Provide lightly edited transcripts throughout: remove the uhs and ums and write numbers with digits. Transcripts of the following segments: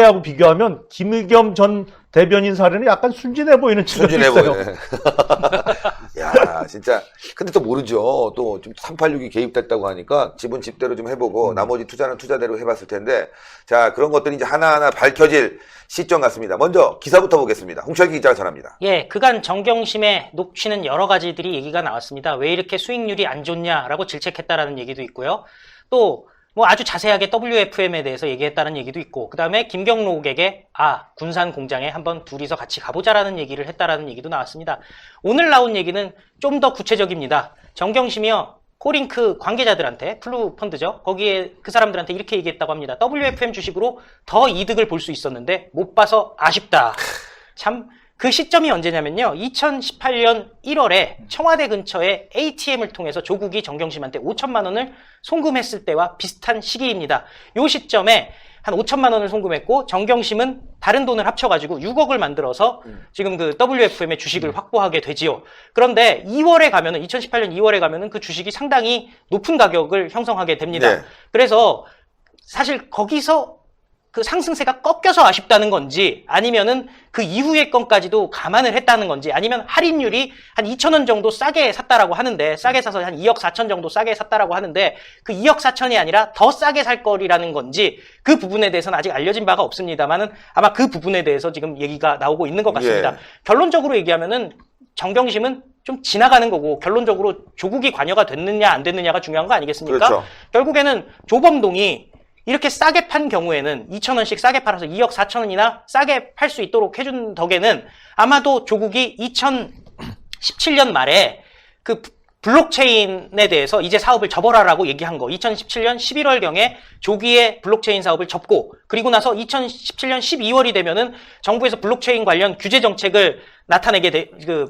사례하고 비교하면 김의겸 전 대변인 사례는 약간 순진해 보이는 측면이 있어요. 보이네. 야, 진짜. 근데 또 모르죠. 또 좀 386이 개입됐다고 하니까 지분 집대로 좀 해보고 나머지 투자는 투자대로 해봤을 텐데, 자, 그런 것들이 이제 하나하나 밝혀질 시점 같습니다. 먼저 기사부터 보겠습니다. 홍철기 기자가 전합니다. 예, 그간 정경심에 녹취는 여러 가지들이 얘기가 나왔습니다. 왜 이렇게 수익률이 안 좋냐라고 질책했다라는 얘기도 있고요. 또 뭐 아주 자세하게 WFM에 대해서 얘기했다는 얘기도 있고, 그 다음에 김경록에게 군산 공장에 한번 둘이서 같이 가보자라는 얘기를 했다라는 얘기도 나왔습니다. 오늘 나온 얘기는 좀 더 구체적입니다. 정경심이요, 코링크 관계자들한테, 플루펀드죠, 거기에 그 사람들한테 이렇게 얘기했다고 합니다. WFM 주식으로 더 이득을 볼 수 있었는데 못 봐서 아쉽다. 참, 그 시점이 언제냐면요, 2018년 1월에 청와대 근처에 ATM을 통해서 조국이 정경심한테 5천만 원을 송금했을 때와 비슷한 시기입니다. 요 시점에 한 5천만 원을 송금했고, 정경심은 다른 돈을 합쳐가지고 6억을 만들어서 지금 그 WFM의 주식을 확보하게 되지요. 그런데 2월에 가면은, 2018년 2월에 가면은 그 주식이 상당히 높은 가격을 형성하게 됩니다. 네. 그래서 사실 거기서 그 상승세가 꺾여서 아쉽다는 건지, 아니면은 그 이후의 건까지도 감안을 했다는 건지, 아니면 할인율이 한 2,000원 정도 싸게 샀다라고 하는데, 싸게 사서 한 2억 4천 정도 싸게 샀다라고 하는데, 그 2억 4천이 아니라 더 싸게 살 거리라는 건지, 그 부분에 대해서는 아직 알려진 바가 없습니다만은 아마 그 부분에 대해서 지금 얘기가 나오고 있는 것 같습니다. 예. 결론적으로 얘기하면은 정경심은 좀 지나가는 거고, 결론적으로 조국이 관여가 됐느냐 안 됐느냐가 중요한 거 아니겠습니까? 그렇죠. 결국에는 조범동이 이렇게 싸게 판 경우에는 2,000원씩 싸게 팔아서 2억 4천원이나 싸게 팔 수 있도록 해준 덕에는 아마도 조국이 2017년 말에 그 블록체인에 대해서 이제 사업을 접어라라고 얘기한 거, 2017년 11월경에 조기에 블록체인 사업을 접고, 그리고 나서 2017년 12월이 되면은 정부에서 블록체인 관련 규제 정책을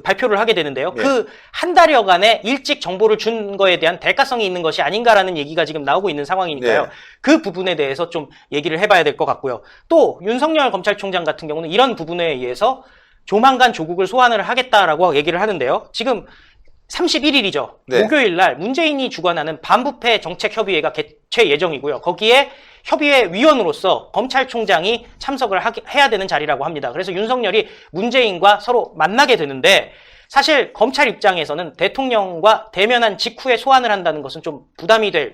발표를 하게 되는데요. 네. 그 한 달여간에 일찍 정보를 준 거에 대한 대가성이 있는 것이 아닌가라는 얘기가 지금 나오고 있는 상황이니까요. 네. 그 부분에 대해서 좀 얘기를 해봐야 될 것 같고요. 또 윤석열 검찰총장 같은 경우는 이런 부분에 의해서 조만간 조국을 소환을 하겠다라고 얘기를 하는데요. 지금 31일이죠. 네. 목요일 날 문재인이 주관하는 반부패 정책협의회가 개최 예정이고요. 거기에 협의회 위원으로서 검찰총장이 참석을 해야 되는 자리라고 합니다. 그래서 윤석열이 문재인과 서로 만나게 되는데, 사실 검찰 입장에서는 대통령과 대면한 직후에 소환을 한다는 것은 좀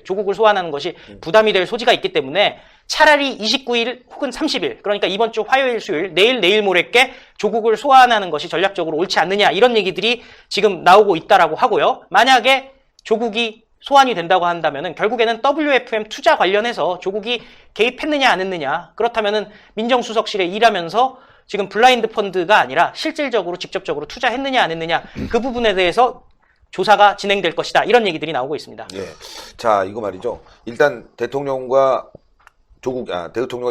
조국을 소환하는 것이 부담이 될 소지가 있기 때문에 차라리 29일 혹은 30일, 그러니까 이번 주 화요일, 수요일, 내일 모레께 조국을 소환하는 것이 전략적으로 옳지 않느냐, 이런 얘기들이 지금 나오고 있다라고 하고요. 만약에 조국이 소환이 된다고 한다면은 결국에는 WFM 투자 관련해서 조국이 개입했느냐 안 했느냐, 그렇다면은 민정수석실에 일하면서 지금 블라인드 펀드가 아니라 실질적으로 직접적으로 투자했느냐 안 했느냐, 그 부분에 대해서 조사가 진행될 것이다, 이런 얘기들이 나오고 있습니다. 예. 자, 이거 말이죠. 일단 대통령과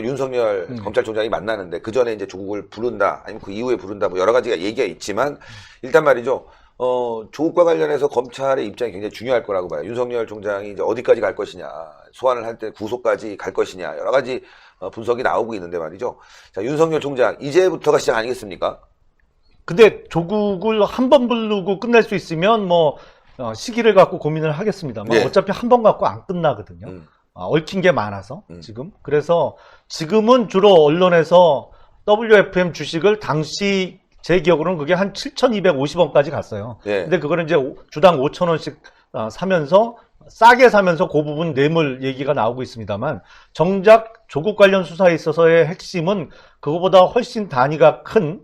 윤석열 검찰총장이 만나는데, 그 전에 이제 조국을 부른다, 아니면 그 이후에 부른다, 뭐 여러 가지가 얘기가 있지만, 일단 말이죠. 조국과 관련해서 검찰의 입장이 굉장히 중요할 거라고 봐요. 윤석열 총장이 이제 어디까지 갈 것이냐, 소환을 할 때 구속까지 갈 것이냐, 여러 가지 분석이 나오고 있는데 말이죠. 자, 윤석열 총장, 이제부터가 시작 아니겠습니까? 근데 조국을 한 번 부르고 끝낼 수 있으면 뭐 시기를 갖고 고민을 하겠습니다만, 네. 어차피 한 번 갖고 안 끝나거든요. 얽힌 게 많아서 지금. 그래서 지금은 주로 언론에서 WFM 주식을 당시 제 기억으로는 그게 한 7,250원까지 갔어요. 네. 근데 그거는 이제 주당 5,000원씩 사면서, 싸게 사면서 그 부분 뇌물 얘기가 나오고 있습니다만, 정작 조국 관련 수사에 있어서의 핵심은 그거보다 훨씬 단위가 큰,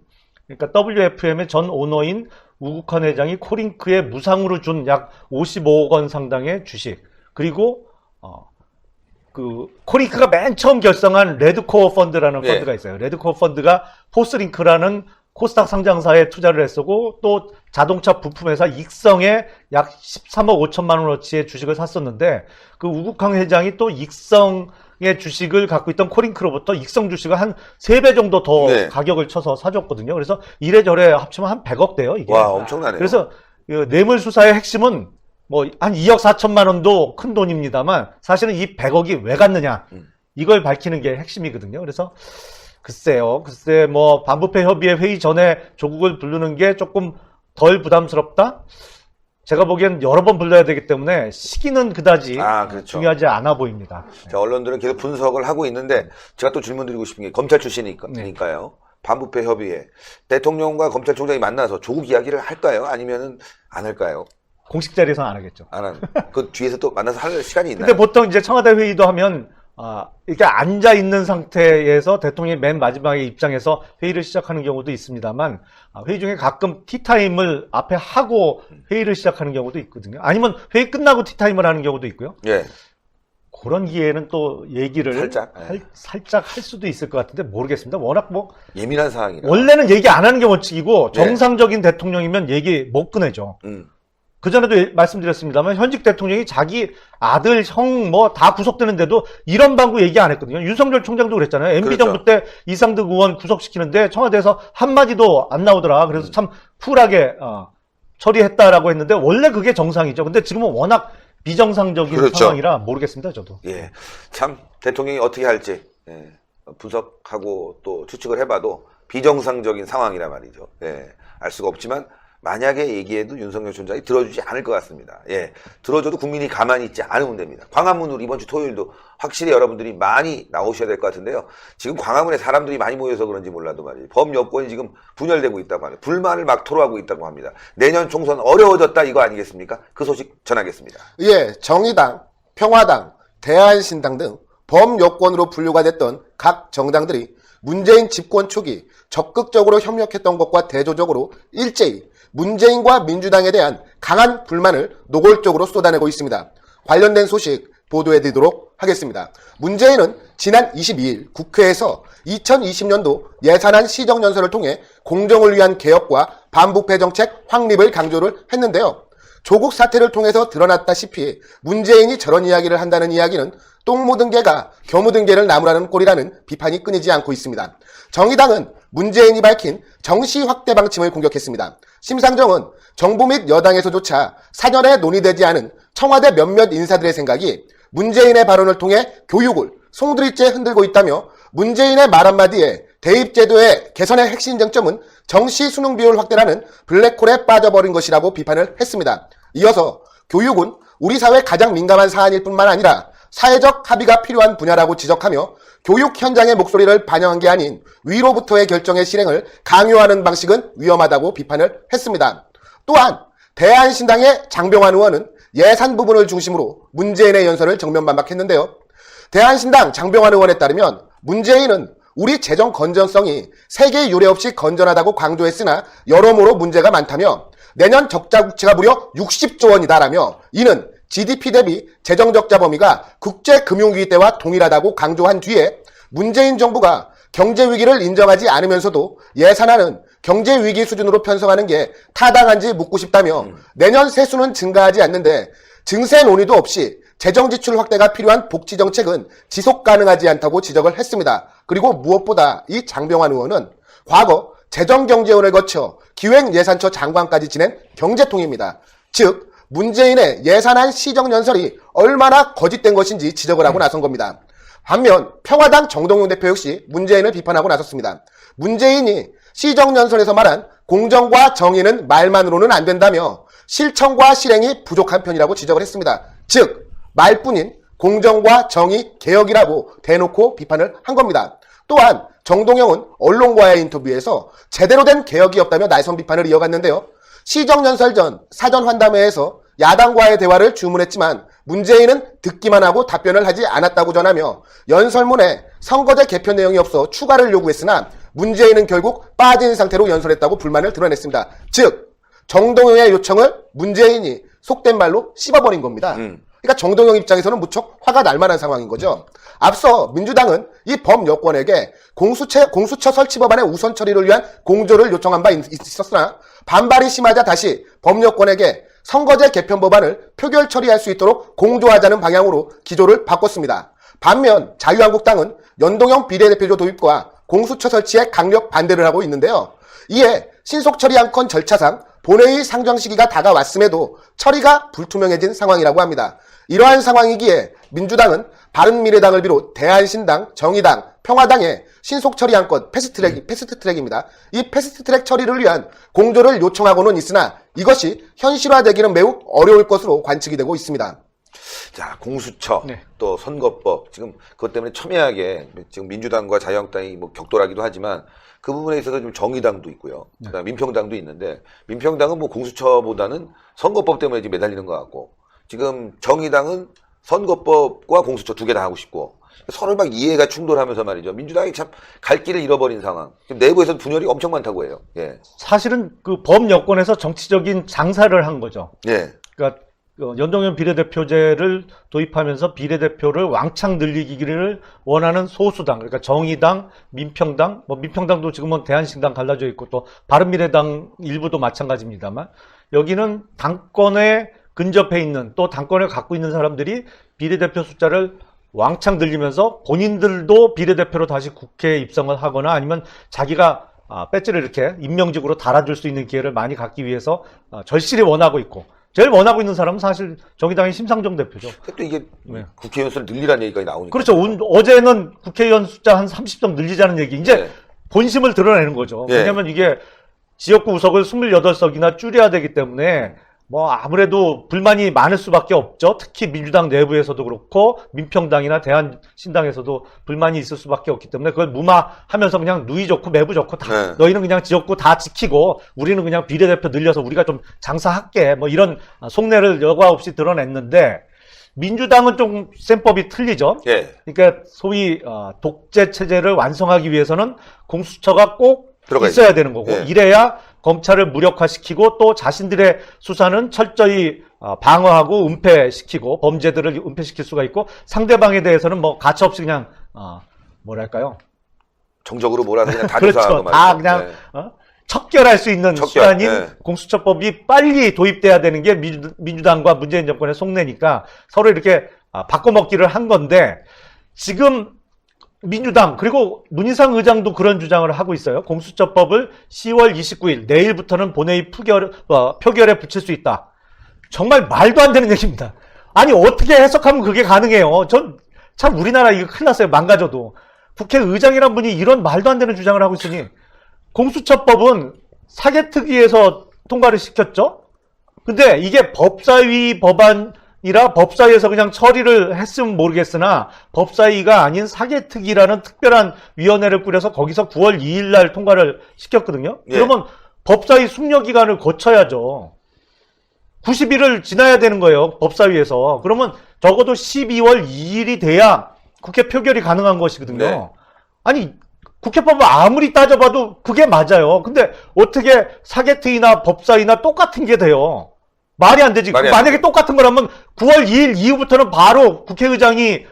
그러니까 WFM의 전 오너인 우국환 회장이 코링크에 무상으로 준 약 55억 원 상당의 주식, 그리고 그 코링크가 맨 처음 결성한 레드코어 펀드라는 네. 펀드가 있어요. 레드코어 펀드가 포스링크라는 코스닥 상장사에 투자를 했었고, 또 자동차 부품회사 익성에 약 13억 5천만 원어치의 주식을 샀었는데, 그 우국항 회장이 또 익성의 주식을 갖고 있던 코링크로부터 익성 주식을 한 3배 정도 더 네. 가격을 쳐서 사줬거든요. 그래서 이래저래 합치면 한 100억 대요, 이게. 와, 엄청나네요. 그래서 그 뇌물 수사의 핵심은 뭐 한 2억 4천만 원도 큰 돈입니다만, 사실은 이 100억이 왜 갔느냐, 이걸 밝히는 게 핵심이거든요. 그래서 글쎄 뭐 반부패 협의회 회의 전에 조국을 부르는 게 조금 덜 부담스럽다? 제가 보기엔 여러 번 불러야 되기 때문에 시기는 그다지 그렇죠. 중요하지 않아 보입니다. 자, 언론들은 계속 분석을 하고 있는데 제가 또 질문 드리고 싶은 게 검찰 출신이니까요. 반부패 협의회 대통령과 검찰총장이 만나서 조국 이야기를 할까요? 아니면은 안 할까요? 공식 자리에서는 안 하겠죠. 안 하는. 그 뒤에서 또 만나서 할 시간이 있나요? 근데 보통 이제 청와대 회의도 하면 이렇게 앉아 있는 상태에서 대통령이 맨 마지막에 입장해서 회의를 시작하는 경우도 있습니다만 회의 중에 가끔 티타임을 앞에 하고 회의를 시작하는 경우도 있거든요. 아니면 회의 끝나고 티타임을 하는 경우도 있고요. 예. 그런 기회에는 또 얘기를 살짝, 살짝 할 수도 있을 것 같은데 모르겠습니다. 워낙 뭐 예민한 사항이라. 원래는 얘기 안 하는 게 원칙이고 네. 정상적인 대통령이면 얘기 못 꺼내죠. 그전에도 말씀드렸습니다만 현직 대통령이 자기 아들, 형 뭐 다 구속되는데도 이런 방구 얘기 안 했거든요. 윤석열 총장도 그랬잖아요. MB 그렇죠. 정부 때 이상득 의원 구속시키는데 청와대에서 한마디도 안 나오더라. 그래서 참 쿨하게 처리했다라고 했는데 원래 그게 정상이죠. 근데 지금은 워낙 비정상적인 그렇죠. 상황이라 모르겠습니다. 저도. 예. 참 대통령이 어떻게 할지 분석하고 또 추측을 해봐도 비정상적인 상황이라 말이죠. 예. 알 수가 없지만 만약에 얘기해도 윤석열 총장이 들어주지 않을 것 같습니다. 예. 들어줘도 국민이 가만히 있지 않으면 됩니다. 광화문으로 이번 주 토요일도 확실히 여러분들이 많이 나오셔야 될 것 같은데요. 지금 광화문에 사람들이 많이 모여서 그런지 몰라도 말이에요. 범여권이 지금 분열되고 있다고 합니다. 불만을 막 토로하고 있다고 합니다. 내년 총선 어려워졌다 이거 아니겠습니까? 그 소식 전하겠습니다. 예, 정의당, 평화당, 대한신당 등 범여권으로 분류가 됐던 각 정당들이 문재인 집권 초기 적극적으로 협력했던 것과 대조적으로 일제히 문재인과 민주당에 대한 강한 불만을 노골적으로 쏟아내고 있습니다. 관련된 소식 보도해드리도록 하겠습니다. 문재인은 지난 22일 국회에서 2020년도 예산안 시정연설을 통해 공정을 위한 개혁과 반부패 정책 확립을 강조를 했는데요. 조국 사태를 통해서 드러났다시피 문재인이 저런 이야기를 한다는 이야기는 똥 묻은 개가 겨 묻은 개를 나무라는 꼴이라는 비판이 끊이지 않고 있습니다. 정의당은 문재인이 밝힌 정시 확대 방침을 공격했습니다. 심상정은 정부 및 여당에서조차 사전에 논의되지 않은 청와대 몇몇 인사들의 생각이 문재인의 발언을 통해 교육을 송두리째 흔들고 있다며 문재인의 말 한마디에 대입제도의 개선의 핵심 쟁점은 정시 수능 비율 확대라는 블랙홀에 빠져버린 것이라고 비판을 했습니다. 이어서 교육은 우리 사회 가장 민감한 사안일 뿐만 아니라 사회적 합의가 필요한 분야라고 지적하며 교육 현장의 목소리를 반영한 게 아닌 위로부터의 결정의 실행을 강요하는 방식은 위험하다고 비판을 했습니다. 또한 대한신당의 장병환 의원은 예산 부분을 중심으로 문재인의 연설을 정면 반박했는데요. 대한신당 장병환 의원에 따르면 문재인은 우리 재정 건전성이 세계 유례 없이 건전하다고 강조했으나 여러모로 문제가 많다며 내년 적자 국채가 무려 60조 원이다라며 이는 GDP 대비 재정 적자 범위가 국제금융위기 때와 동일하다고 강조한 뒤에 문재인 정부가 경제 위기를 인정하지 않으면서도 예산안은 경제 위기 수준으로 편성하는 게 타당한지 묻고 싶다며 내년 세수는 증가하지 않는데 증세 논의도 없이 재정 지출 확대가 필요한 복지 정책은 지속 가능하지 않다고 지적을 했습니다. 그리고 무엇보다 이 장병환 의원은 과거 재정경제원을 거쳐 기획예산처 장관까지 지낸 경제통입니다. 즉 문재인의 예산안 시정연설이 얼마나 거짓된 것인지 지적을 하고 나선 겁니다. 반면 평화당 정동영 대표 역시 문재인을 비판하고 나섰습니다. 문재인이 시정연설에서 말한 공정과 정의는 말만으로는 안 된다며 실천과 실행이 부족한 편이라고 지적을 했습니다. 즉 말뿐인 공정과 정의 개혁이라고 대놓고 비판을 한 겁니다. 또한 정동영은 언론과의 인터뷰에서 제대로 된 개혁이 없다며 날선 비판을 이어갔는데요. 시정연설 전 사전환담회에서 야당과의 대화를 주문했지만 문재인은 듣기만 하고 답변을 하지 않았다고 전하며 연설문에 선거제 개편 내용이 없어 추가를 요구했으나 문재인은 결국 빠진 상태로 연설했다고 불만을 드러냈습니다. 즉 정동영의 요청을 문재인이 속된 말로 씹어버린 겁니다. 그러니까 정동영 입장에서는 무척 화가 날 만한 상황인 거죠. 앞서 민주당은 이 범여권에게 공수처 설치 법안의 우선 처리를 위한 공조를 요청한 바 있었으나 반발이 심하자 다시 범여권에게 선거제 개편 법안을 표결 처리할 수 있도록 공조하자는 방향으로 기조를 바꿨습니다. 반면 자유한국당은 연동형 비례대표조 도입과 공수처 설치에 강력 반대를 하고 있는데요. 이에 신속 처리 안건 절차상 본회의 상정 시기가 다가왔음에도 처리가 불투명해진 상황이라고 합니다. 이러한 상황이기에 민주당은 바른미래당을 비롯 대한신당, 정의당, 평화당에 신속 처리한 건 패스트트랙입니다. 이 패스트트랙 처리를 위한 공조를 요청하고는 있으나 이것이 현실화되기는 매우 어려울 것으로 관측이 되고 있습니다. 자, 공수처, 네. 또 선거법, 지금 그것 때문에 첨예하게 지금 민주당과 자유한국당이 뭐 격돌하기도 하지만 그 부분에 있어서 좀 정의당도 있고요. 그다음 민평당도 있는데 민평당은 뭐 공수처보다는 선거법 때문에 지금 매달리는 것 같고 지금 정의당은 선거법과 공수처 두 개 다 하고 싶고 서로 막 이해가 충돌하면서 말이죠. 민주당이 참 갈 길을 잃어버린 상황. 지금 내부에서 분열이 엄청 많다고 해요. 예. 사실은 그 범여권에서 정치적인 장사를 한 거죠. 예. 그러니까 연동형 비례대표제를 도입하면서 비례대표를 왕창 늘리기를 원하는 소수당, 그러니까 정의당, 민평당, 뭐 민평당도 지금은 대한신당 갈라져 있고 또 바른미래당 일부도 마찬가지입니다만 여기는 당권에 근접해 있는 또 당권을 갖고 있는 사람들이 비례대표 숫자를 왕창 늘리면서 본인들도 비례대표로 다시 국회에 입성을 하거나 아니면 자기가 배지를 이렇게 임명직으로 달아줄 수 있는 기회를 많이 갖기 위해서 절실히 원하고 있고 제일 원하고 있는 사람은 사실 정의당의 심상정 대표죠. 또 이게 네. 국회의원 수를 늘리라는 얘기까지 나오니까. 그렇죠. 어제는 국회의원 숫자 한 30점 늘리자는 얘기. 이제 네. 본심을 드러내는 거죠. 네. 왜냐하면 이게 지역구 우석을 28석이나 줄여야 되기 때문에 뭐 아무래도 불만이 많을 수밖에 없죠. 특히 민주당 내부에서도 그렇고 민평당이나 대한신당에서도 불만이 있을 수밖에 없기 때문에 그걸 무마하면서 그냥 누이 좋고 매부 좋고 다 네. 너희는 그냥 지역구 다 지키고 우리는 그냥 비례대표 늘려서 우리가 좀 장사할게 뭐 이런 속내를 여과 없이 드러냈는데 민주당은 좀 셈법이 틀리죠. 예. 그러니까 소위 독재 체제를 완성하기 위해서는 공수처가 꼭 들어가야죠. 있어야 되는 거고 예. 이래야 검찰을 무력화시키고 또 자신들의 수사는 철저히 방어하고 은폐시키고 범죄들을 은폐시킬 수가 있고 상대방에 대해서는 뭐 가차없이 그냥 뭐랄까요? 정적으로 몰아서 그냥 다 그렇죠. 조사하고 다 말이죠. 그냥 예. 척결할 수 있는 척결, 수단인 예. 공수처법이 빨리 도입돼야 되는 게 민주당과 문재인 정권의 속내니까 서로 이렇게 바꿔먹기를 한 건데 지금 민주당 그리고 문희상 의장도 그런 주장을 하고 있어요. 공수처법을 10월 29일 내일부터는 본회의 표결에 붙일 수 있다. 정말 말도 안 되는 얘기입니다. 아니 어떻게 해석하면 그게 가능해요. 전 참 우리나라 이거 큰일 났어요. 망가져도. 국회의장이란 분이 이런 말도 안 되는 주장을 하고 있으니 공수처법은 사개특위에서 통과를 시켰죠. 근데 이게 법사위 법안이라 법사위에서 그냥 처리를 했으면 모르겠으나 법사위가 아닌 사개특위라는 특별한 위원회를 꾸려서 거기서 9월 2일 날 통과를 시켰거든요. 예. 그러면 법사위 숙려 기간을 거쳐야죠. 90일을 지나야 되는 거예요. 법사위에서. 그러면 적어도 12월 2일이 돼야 국회 표결이 가능한 것이거든요. 네. 아니 국회법을 아무리 따져봐도 그게 맞아요. 근데 어떻게 사개특위나 법사위나 똑같은 게 돼요? 말이 안 되지. 말이 안 만약에 돼. 똑같은 거라면 9월 2일 이후부터는 바로 국회의장이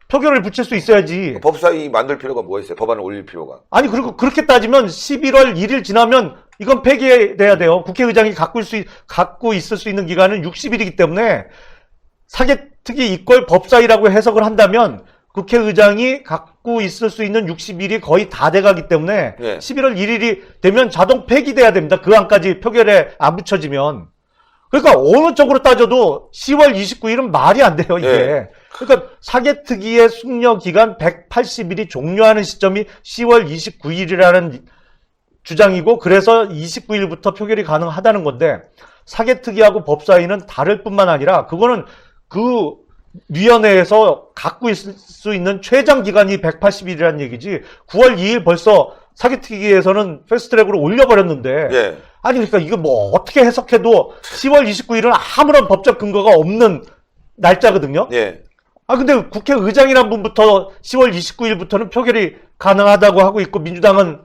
표결을 붙일 수 있어야지. 법사위 만들 필요가 뭐가 있어요? 법안을 올릴 필요가. 아니 그리고 그렇게 따지면 11월 1일 지나면 이건 폐기돼야 돼요. 국회의장이 갖고 있을 수 있는 기간은 60일이기 때문에 사개특위 이꼴 법사위라고 해석을 한다면 국회의장이 갖고 있을 수 있는 60일이 거의 다 돼가기 때문에 예. 11월 1일이 되면 자동 폐기돼야 됩니다. 그 안까지 표결에 안 붙여지면. 그러니까 어느 쪽으로 따져도 10월 29일은 말이 안 돼요, 이게. 예. 그러니까 사개특위의 숙려 기간 180일이 종료하는 시점이 10월 29일이라는 주장이고 그래서 29일부터 표결이 가능하다는 건데 사개특위하고 법사위는 다를 뿐만 아니라 그거는 그 위원회에서 갖고 있을 수 있는 최장 기간이 180일이라는 얘기지 9월 2일 벌써 사개특위에서는 패스트트랙으로 올려버렸는데 예. 아니 그러니까 이거 뭐 어떻게 해석해도 10월 29일은 아무런 법적 근거가 없는 날짜거든요. 예. 근데 국회의장이란 분부터 10월 29일부터는 표결이 가능하다고 하고 있고 민주당은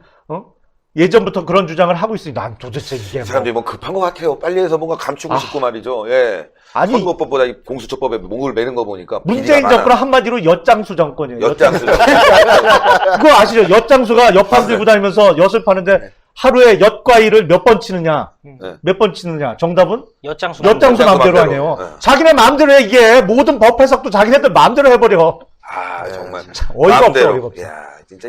예전부터 그런 주장을 하고 있으니 난 도대체 이게 뭐 사람들이 뭐 급한 것 같아요. 빨리 해서 뭔가 감추고 싶고 말이죠. 예. 아니 선거법보다 이 공수처법에 목을 매는 거 보니까 문재인 비리가 정권 한마디로 엿장수 정권이에요. 엿장수. 그거 아시죠? 엿장수가 엿판 들고 다니면서 엿을 파는데 하루에 엿과일을 몇 번 치느냐? 네. 몇 번 치느냐? 정답은? 엿장수. 엿장수 마음대로 마음대로. 하네요. 네. 자기네 마음대로 해, 이게. 모든 법 해석도 자기네들 마음대로 해버려. 정말. 어이가 마음대로. 없어, 어이가 없어. 야, 진짜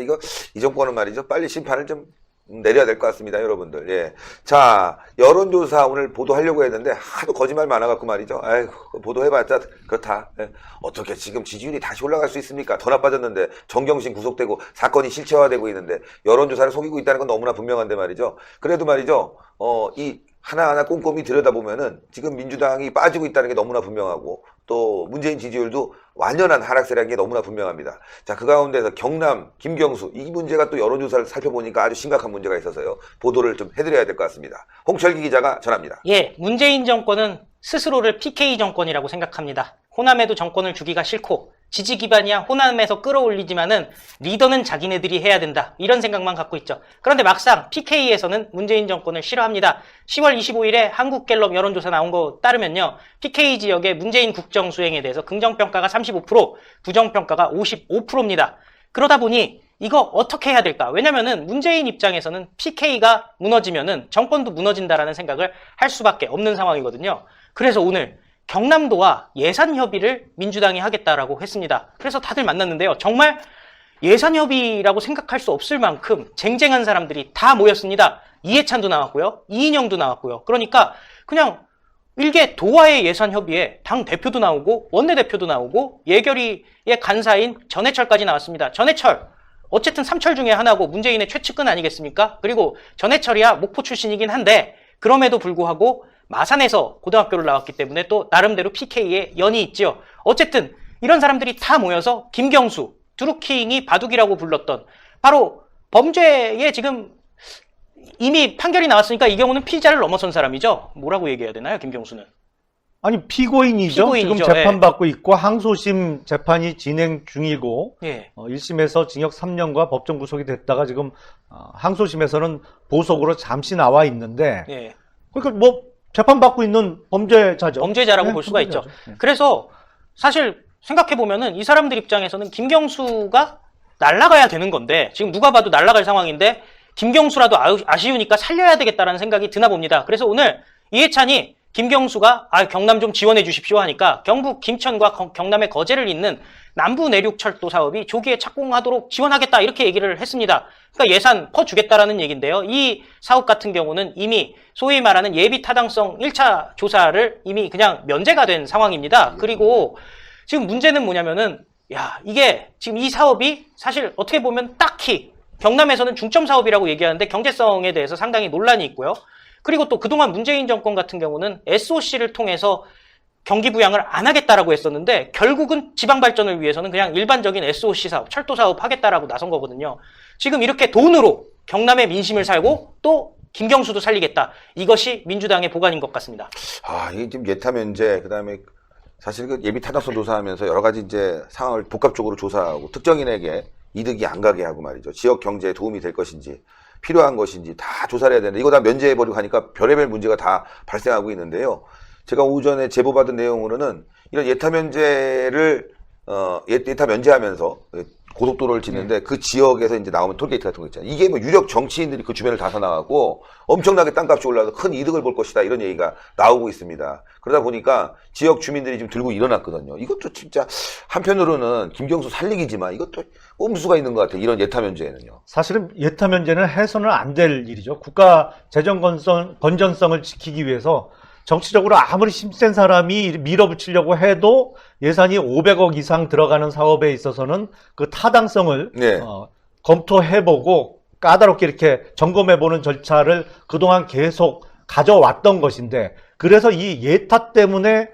이 정권은 말이죠. 빨리 심판을 좀 내려야 될 것 같습니다, 여러분들. 예. 자, 여론조사 오늘 보도하려고 했는데 하도 거짓말 많아갖고 말이죠. 아이고, 보도해봤자 그렇다. 예. 어떻게 지금 지지율이 다시 올라갈 수 있습니까? 더 나빠졌는데 정경심 구속되고 사건이 실체화되고 있는데 여론조사를 속이고 있다는 건 너무나 분명한데 말이죠. 그래도 말이죠. 이 하나하나 꼼꼼히 들여다보면은 지금 민주당이 빠지고 있다는 게 너무나 분명하고 또 문재인 지지율도 완연한 하락세라는 게 너무나 분명합니다. 자, 그 가운데서 경남, 김경수 이 문제가 또 여론조사를 살펴보니까 아주 심각한 문제가 있어서요. 보도를 좀 해드려야 될 것 같습니다. 홍철기 기자가 전합니다. 예, 문재인 정권은 스스로를 PK 정권이라고 생각합니다. 호남에도 정권을 주기가 싫고 지지 기반이야 호남에서 끌어올리지만은 리더는 자기네들이 해야 된다. 이런 생각만 갖고 있죠. 그런데 막상 PK에서는 문재인 정권을 싫어합니다. 10월 25일에 한국갤럽 여론조사 나온 거 따르면요. PK 지역의 문재인 국정 수행에 대해서 긍정평가가 35%, 부정평가가 55%입니다. 그러다 보니 이거 어떻게 해야 될까? 왜냐면은 문재인 입장에서는 PK가 무너지면은 정권도 무너진다라는 생각을 할 수밖에 없는 상황이거든요. 그래서 오늘 경남도와 예산 협의를 민주당이 하겠다라고 했습니다. 그래서 다들 만났는데요. 정말 예산 협의라고 생각할 수 없을 만큼 쟁쟁한 사람들이 다 모였습니다. 이해찬도 나왔고요. 이인영도 나왔고요. 그러니까 그냥 일개 도와의 예산 협의에 당 대표도 나오고 원내대표도 나오고 예결위의 간사인 전해철까지 나왔습니다. 전해철 어쨌든 삼철 중에 하나고 문재인의 최측근 아니겠습니까? 그리고 전해철이야 목포 출신이긴 한데 그럼에도 불구하고 마산에서 고등학교를 나왔기 때문에 또 나름대로 PK에 연이 있죠. 어쨌든 이런 사람들이 다 모여서 김경수, 드루킹이 바둑이라고 불렀던 바로 범죄에 지금 이미 판결이 나왔으니까 이 경우는 피의자를 넘어선 사람이죠. 뭐라고 얘기해야 되나요, 김경수는? 아니 피고인이죠. 지금 피고인이죠. 재판받고 있고 항소심 재판이 진행 중이고 예. 1심에서 징역 3년과 법정 구속이 됐다가 지금 항소심에서는 보석으로 잠시 나와 있는데 예. 그러니까 뭐 재판받고 있는 범죄자죠. 범죄자라고 네, 볼 수가 있죠. 범죄자죠. 네. 그래서 사실 생각해보면은 이 사람들 입장에서는 김경수가 날아가야 되는 건데 지금 누가 봐도 날아갈 상황인데 김경수라도 아쉬우니까 살려야 되겠다라는 생각이 드나 봅니다. 그래서 오늘 이해찬이 김경수가 경남 좀 지원해 주십시오 하니까 경북 김천과 경남의 거제를 잇는 남부 내륙 철도 사업이 조기에 착공하도록 지원하겠다 이렇게 얘기를 했습니다. 그러니까 예산 퍼주겠다라는 얘기인데요. 이 사업 같은 경우는 이미 소위 말하는 예비 타당성 1차 조사를 이미 그냥 면제가 된 상황입니다. 그리고 지금 문제는 뭐냐면은 이게 지금 이 사업이 사실 어떻게 보면 딱히 경남에서는 중점 사업이라고 얘기하는데 경제성에 대해서 상당히 논란이 있고요. 그리고 또 그동안 문재인 정권 같은 경우는 SOC를 통해서 경기 부양을 안 하겠다라고 했었는데 결국은 지방 발전을 위해서는 그냥 일반적인 SOC 사업, 철도 사업 하겠다라고 나선 거거든요. 지금 이렇게 돈으로 경남의 민심을 살고 또 김경수도 살리겠다. 이것이 민주당의 보관인 것 같습니다. 이게 지금 예타 면제, 그 다음에 사실 그 예비 타당성 조사하면서 여러 가지 이제 상황을 복합적으로 조사하고 특정인에게 이득이 안 가게 하고 말이죠. 지역 경제에 도움이 될 것인지 필요한 것인지 다 조사를 해야 되는데 이거 다 면제해버리고 하니까 별의별 문제가 다 발생하고 있는데요. 제가 오전에 제보받은 내용으로는 이런 예타 면제를 예타 면제하면서 고속도로를 짓는데 그 지역에서 이제 나오면 톨게이트 같은 거 있잖아요. 이게 뭐 유력 정치인들이 그 주변을 다 나가고 엄청나게 땅값이 올라서 큰 이득을 볼 것이다 이런 얘기가 나오고 있습니다. 그러다 보니까 지역 주민들이 지금 들고 일어났거든요. 이것도 진짜 한편으로는 김경수 살리기지만 이것도 꼼수가 있는 것 같아요. 이런 예타 면제에는요. 사실은 예타 면제는 해서는 안 될 일이죠. 국가 재정 건전성을 지키기 위해서 정치적으로 아무리 힘센 사람이 밀어붙이려고 해도 예산이 500억 이상 들어가는 사업에 있어서는 그 타당성을 네. 검토해보고 까다롭게 이렇게 점검해보는 절차를 그동안 계속 가져왔던 것인데 그래서 이 예타 때문에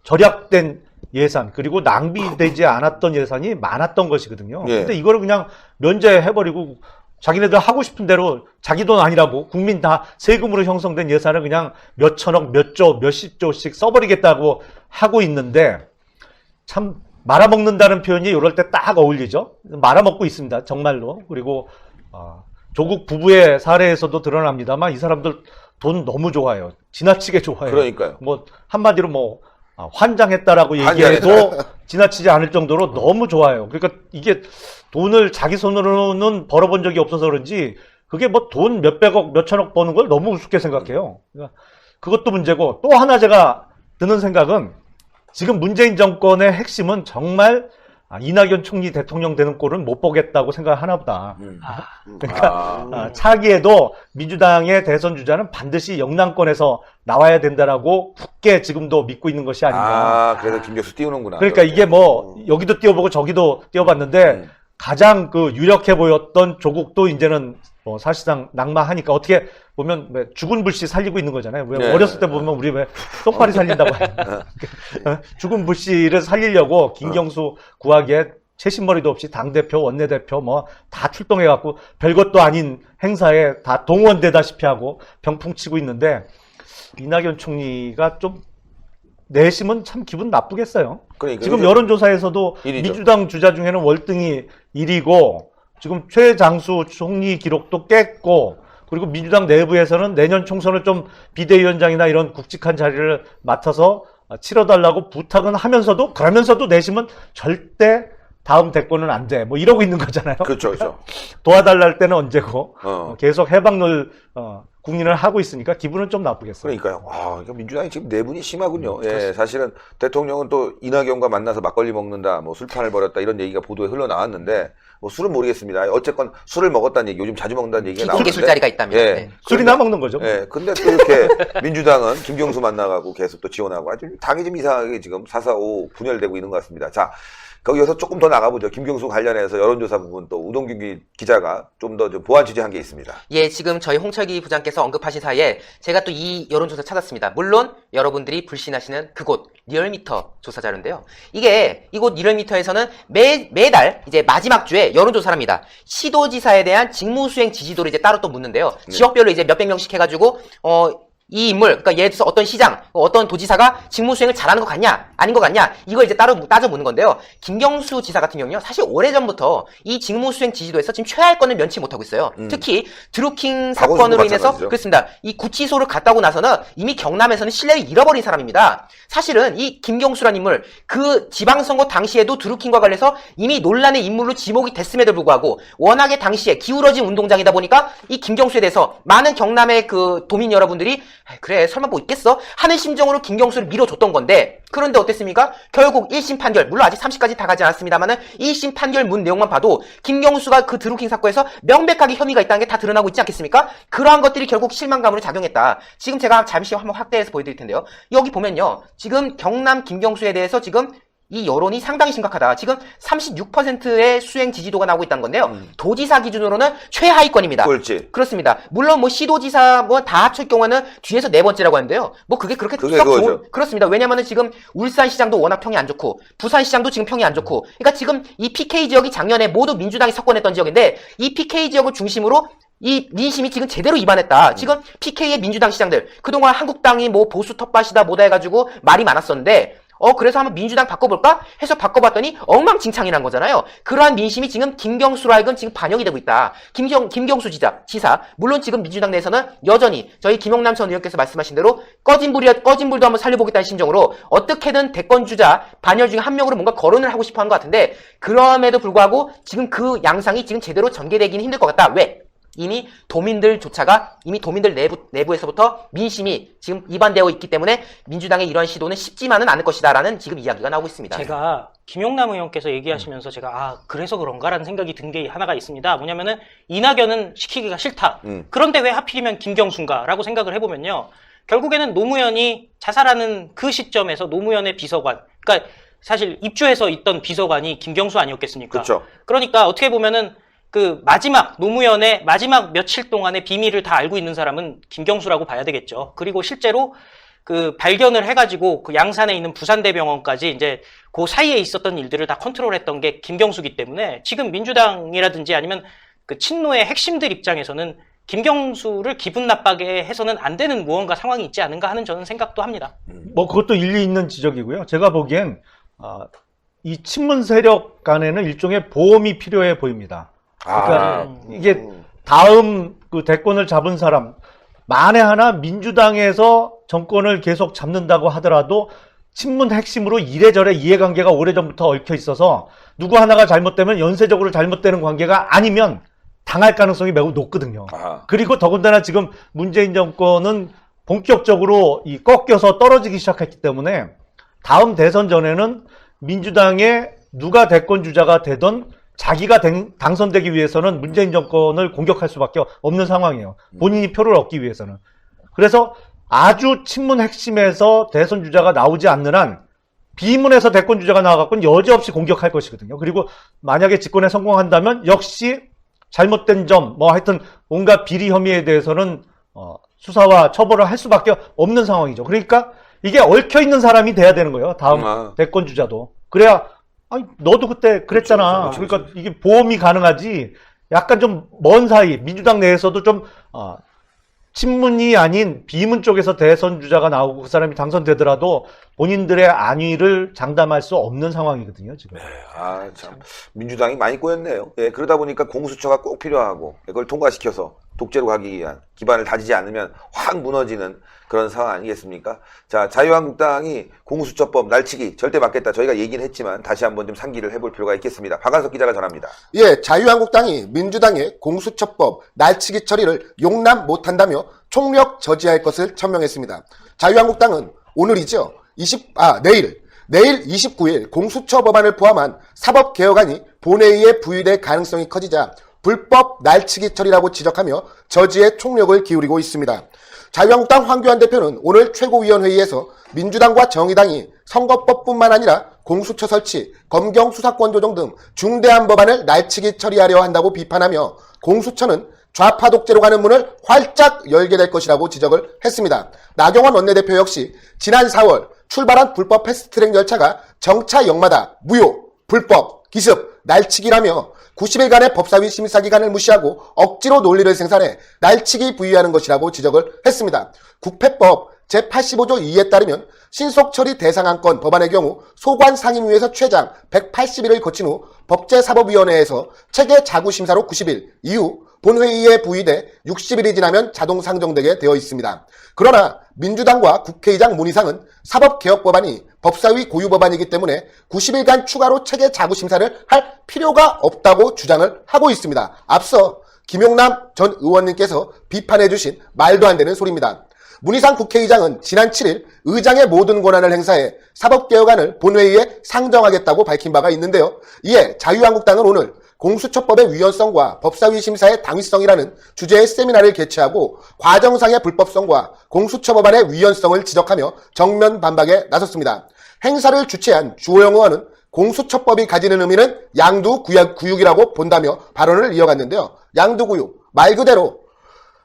절약된 예산 그리고 낭비되지 않았던 예산이 많았던 것이거든요. 예. 근데 이거를 그냥 면제해버리고 자기네들 하고 싶은 대로 자기 돈 아니라고 국민 다 세금으로 형성된 예산을 그냥 몇 천억, 몇 조, 몇십 조씩 써버리겠다고 하고 있는데 참 말아먹는다는 표현이 이럴 때 딱 어울리죠. 말아먹고 있습니다. 정말로. 그리고 조국 부부의 사례에서도 드러납니다만 이 사람들 돈 너무 좋아요. 지나치게 좋아요. 그러니까요. 뭐 한마디로 뭐 환장했다라고 얘기해도 지나치지 않을 정도로 너무 좋아요. 그러니까 이게 돈을 자기 손으로는 벌어본 적이 없어서 그런지 그게 뭐 돈 몇백억, 몇천억 버는 걸 너무 우습게 생각해요. 그러니까 그것도 문제고 또 하나 제가 드는 생각은 지금 문재인 정권의 핵심은 정말 이낙연 총리 대통령 되는 꼴은 못 보겠다고 생각하나 보다. 아, 그러니까 차기에도 민주당의 대선 주자는 반드시 영남권에서 나와야 된다라고 굳게 지금도 믿고 있는 것이 아닌가. 그래서 김경수 띄우는구나. 그러니까 이게 뭐 여기도 띄워보고 저기도 띄워봤는데 가장 그 유력해 보였던 조국도 이제는 뭐 사실상 낙마하니까 어떻게 보면 왜 죽은 불씨 살리고 있는 거잖아요. 왜 네. 어렸을 때 보면 우리 왜 똥파리 살린다고 하잖아요. 죽은 불씨를 살리려고 김경수 구하기에 채신머리도 없이 당대표, 원내대표 뭐 다 출동해갖고 별것도 아닌 행사에 다 동원되다시피 하고 병풍치고 있는데 이낙연 총리가 좀 내심은 참 기분 나쁘겠어요. 그러니까 지금 이제 여론조사에서도 일이죠. 민주당 주자 중에는 월등히 1위고 지금 최장수 총리 기록도 깼고 그리고 민주당 내부에서는 내년 총선을 좀 비대위원장이나 이런 굵직한 자리를 맡아서 치러달라고 부탁은 하면서도 그러면서도 내심은 절대 다음 대권은 안 돼. 뭐 이러고 있는 거잖아요. 그렇죠, 그렇죠. 도와달라 할 때는 언제고 어. 계속 해방놀 국민을 하고 있으니까 기분은 좀 나쁘겠어요. 그러니까요. 이거 민주당이 지금 내분이 심하군요. 예, 사실은 대통령은 또 이낙연과 만나서 막걸리 먹는다, 뭐 술판을 벌였다 이런 얘기가 보도에 흘러나왔는데 뭐 술은 모르겠습니다. 어쨌건 술을 먹었다는 얘기, 요즘 자주 먹는다는 얘기가 공개 나오는데. 술자리가 있다면. 예. 네. 술이나 먹는 거죠. 예, 근데 또 이렇게 민주당은 김경수 만나가고 계속 또 지원하고 아주 당이 좀 이상하게 지금 445 분열되고 있는 것 같습니다. 자, 거기서 조금 더 나가보죠. 김경수 관련해서 여론조사 부분 또 우동균 기자가 좀 더 보완 취재한 게 있습니다. 예, 지금 저희 홍철기 부장께서 언급하신 사이에 제가 또 이 여론조사 찾았습니다. 물론 여러분들이 불신하시는 그곳 리얼미터 조사 자료인데요. 이곳 리얼미터에서는 매달 이제 마지막 주에 여론조사를 합니다. 시도지사에 대한 직무수행 지지도를 이제 따로 또 묻는데요. 지역별로 이제 몇백 명씩 해가지고 이 인물, 그러니까 예를 들어서 어떤 시장, 어떤 도지사가 직무수행을 잘하는 것 같냐, 아닌 것 같냐, 이걸 이제 따로 따져 묻는 건데요. 김경수 지사 같은 경우는요, 사실 오래전부터 이 직무수행 지지도에서 지금 최하위권을 면치 못하고 있어요. 특히 드루킹 사건으로 인해서, 마찬가지죠. 그렇습니다. 이 구치소를 갔다 오고 나서는 이미 경남에서는 신뢰를 잃어버린 사람입니다. 사실은 이 김경수라는 인물, 그 지방선거 당시에도 드루킹과 관련해서 이미 논란의 인물로 지목이 됐음에도 불구하고, 워낙에 당시에 기울어진 운동장이다 보니까 이 김경수에 대해서 많은 경남의 그 도민 여러분들이 그래 설마 뭐 있겠어? 하는 심정으로 김경수를 밀어줬던 건데 그런데 어땠습니까? 결국 1심 판결 물론 아직 30까지 다 가지 않았습니다만은 1심 판결 문 내용만 봐도 김경수가 그 드루킹 사건에서 명백하게 혐의가 있다는 게 다 드러나고 있지 않겠습니까? 그러한 것들이 결국 실망감으로 작용했다. 지금 제가 잠시 한번 확대해서 보여드릴 텐데요. 여기 보면요. 지금 경남 김경수에 대해서 지금 이 여론이 상당히 심각하다. 지금 36%의 수행 지지도가 나오고 있다는 건데요. 도지사 기준으로는 최하위권입니다. 꼴찌. 그렇습니다. 물론 뭐 시도지사 뭐 다 합칠 경우에는 뒤에서 네 번째라고 하는데요. 뭐 그게 그렇게 그게 썩 그거죠. 그렇습니다. 왜냐면은 지금 울산시장도 워낙 평이 안 좋고 부산시장도 지금 평이 안 좋고 그러니까 지금 이 PK 지역이 작년에 모두 민주당이 석권했던 지역인데 이 PK 지역을 중심으로 이 민심이 지금 제대로 위반했다. 지금 PK의 민주당 시장들 그동안 한국당이 뭐 보수 텃밭이다 뭐다 해가지고 말이 많았었는데 그래서 한번 민주당 바꿔볼까? 해서 바꿔봤더니 엉망진창이란 거잖아요. 그러한 민심이 지금 김경수로 하여금 지금 반영이 되고 있다. 김경수 지사. 물론 지금 민주당 내에서는 여전히 저희 김용남 전 의원께서 말씀하신 대로 꺼진 불도 한번 살려보겠다는 심정으로 어떻게든 대권주자 반열 중에 한 명으로 뭔가 거론을 하고 싶어 하는 것 같은데 그럼에도 불구하고 지금 그 양상이 지금 제대로 전개되기는 힘들 것 같다. 왜? 이미 도민들 내부에서부터 민심이 지금 이반되어 있기 때문에 민주당의 이런 시도는 쉽지만은 않을 것이다라는 지금 이야기가 나오고 있습니다. 제가 김용남 의원께서 얘기하시면서 제가 그래서 그런가라는 생각이 든 게 하나가 있습니다. 뭐냐면은 이낙연은 시키기가 싫다. 그런데 왜 하필이면 김경수인가라고 생각을 해보면요. 결국에는 노무현이 자살하는 그 시점에서 노무현의 비서관, 그러니까 사실 입주해서 있던 비서관이 김경수 아니었겠습니까? 그렇죠. 그러니까 어떻게 보면은 그 노무현의 마지막 며칠 동안의 비밀을 다 알고 있는 사람은 김경수라고 봐야 되겠죠. 그리고 실제로 그 발견을 해가지고 그 양산에 있는 부산대병원까지 이제 그 사이에 있었던 일들을 다 컨트롤했던 게 김경수기 때문에 지금 민주당이라든지 아니면 그 친노의 핵심들 입장에서는 김경수를 기분 나빠게 해서는 안 되는 무언가 상황이 있지 않은가 하는 저는 생각도 합니다. 뭐 그것도 일리 있는 지적이고요. 제가 보기엔 이 친문 세력 간에는 일종의 보험이 필요해 보입니다. 그러니까 이게 다음 그 대권을 잡은 사람 만에 하나 민주당에서 정권을 계속 잡는다고 하더라도 친문 핵심으로 이래저래 이해관계가 오래전부터 얽혀 있어서 누구 하나가 잘못되면 연쇄적으로 잘못되는 관계가 아니면 당할 가능성이 매우 높거든요. 그리고 더군다나 지금 문재인 정권은 본격적으로 꺾여서 떨어지기 시작했기 때문에 다음 대선 전에는 민주당의 누가 대권 주자가 되던 자기가 당선되기 위해서는 문재인 정권을 공격할 수밖에 없는 상황이에요. 본인이 표를 얻기 위해서는. 그래서 아주 친문 핵심에서 대선 주자가 나오지 않는 한 비문에서 대권 주자가 나와갖고는 여지없이 공격할 것이거든요. 그리고 만약에 집권에 성공한다면 역시 잘못된 점, 뭐 하여튼 온갖 비리 혐의에 대해서는 수사와 처벌을 할 수밖에 없는 상황이죠. 그러니까 이게 얽혀있는 사람이 돼야 되는 거예요. 다음 대권 주자도. 그래야 아니 너도 그때 그랬잖아. 그렇죠. 그러니까 이게 보험이 가능하지. 약간 좀 먼 사이 민주당 내에서도 좀 친문이 아닌 비문 쪽에서 대선 주자가 나오고 그 사람이 당선되더라도 본인들의 안위를 장담할 수 없는 상황이거든요, 지금. 아, 참. 민주당이 많이 꼬였네요. 예, 그러다 보니까 공수처가 꼭 필요하고, 이걸 통과시켜서 독재로 가기 위한 기반을 다지지 않으면 확 무너지는 그런 상황 아니겠습니까? 자, 자유한국당이 공수처법 날치기 절대 막겠다. 저희가 얘기는 했지만 다시 한번 좀 상기를 해볼 필요가 있겠습니다. 박한석 기자가 전합니다. 예, 자유한국당이 민주당의 공수처법 날치기 처리를 용납 못한다며 총력 저지할 것을 천명했습니다. 자유한국당은 오늘이죠. 내일 29일 공수처 법안을 포함한 사법개혁안이 본회의에 부의될 가능성이 커지자 불법 날치기 처리라고 지적하며 저지에 총력을 기울이고 있습니다. 자유한국당 황교안 대표는 오늘 최고위원회의에서 민주당과 정의당이 선거법뿐만 아니라 공수처 설치, 검경 수사권 조정 등 중대한 법안을 날치기 처리하려 한다고 비판하며 공수처는 좌파 독재로 가는 문을 활짝 열게 될 것이라고 지적을 했습니다. 나경원 원내대표 역시 지난 4월 출발한 불법 패스트트랙 열차가 정차 역마다 무효, 불법, 기습, 날치기라며 90일간의 법사위 심사 기간을 무시하고 억지로 논리를 생산해 날치기 부의하는 것이라고 지적을 했습니다. 국회법 제85조 2에 따르면 신속처리 대상안건 법안의 경우 소관상임위에서 최장 180일을 거친 후 법제사법위원회에서 체계 자구심사로 90일 이후 본회의에 부의돼 60일이 지나면 자동 상정되게 되어 있습니다. 그러나 민주당과 국회의장 문희상은 사법개혁법안이 법사위 고유법안이기 때문에 90일간 추가로 체계 자구심사를 할 필요가 없다고 주장을 하고 있습니다. 앞서 김용남 전 의원님께서 비판해 주신 말도 안 되는 소리입니다. 문희상 국회의장은 지난 7일 의장의 모든 권한을 행사해 사법개혁안을 본회의에 상정하겠다고 밝힌 바가 있는데요. 이에 자유한국당은 오늘 공수처법의 위헌성과 법사위 심사의 당위성이라는 주제의 세미나를 개최하고 과정상의 불법성과 공수처 법안의 위헌성을 지적하며 정면 반박에 나섰습니다. 행사를 주최한 주호영 의원은 공수처법이 가지는 의미는 양두구육이라고 본다며 발언을 이어갔는데요. 양두구육, 말 그대로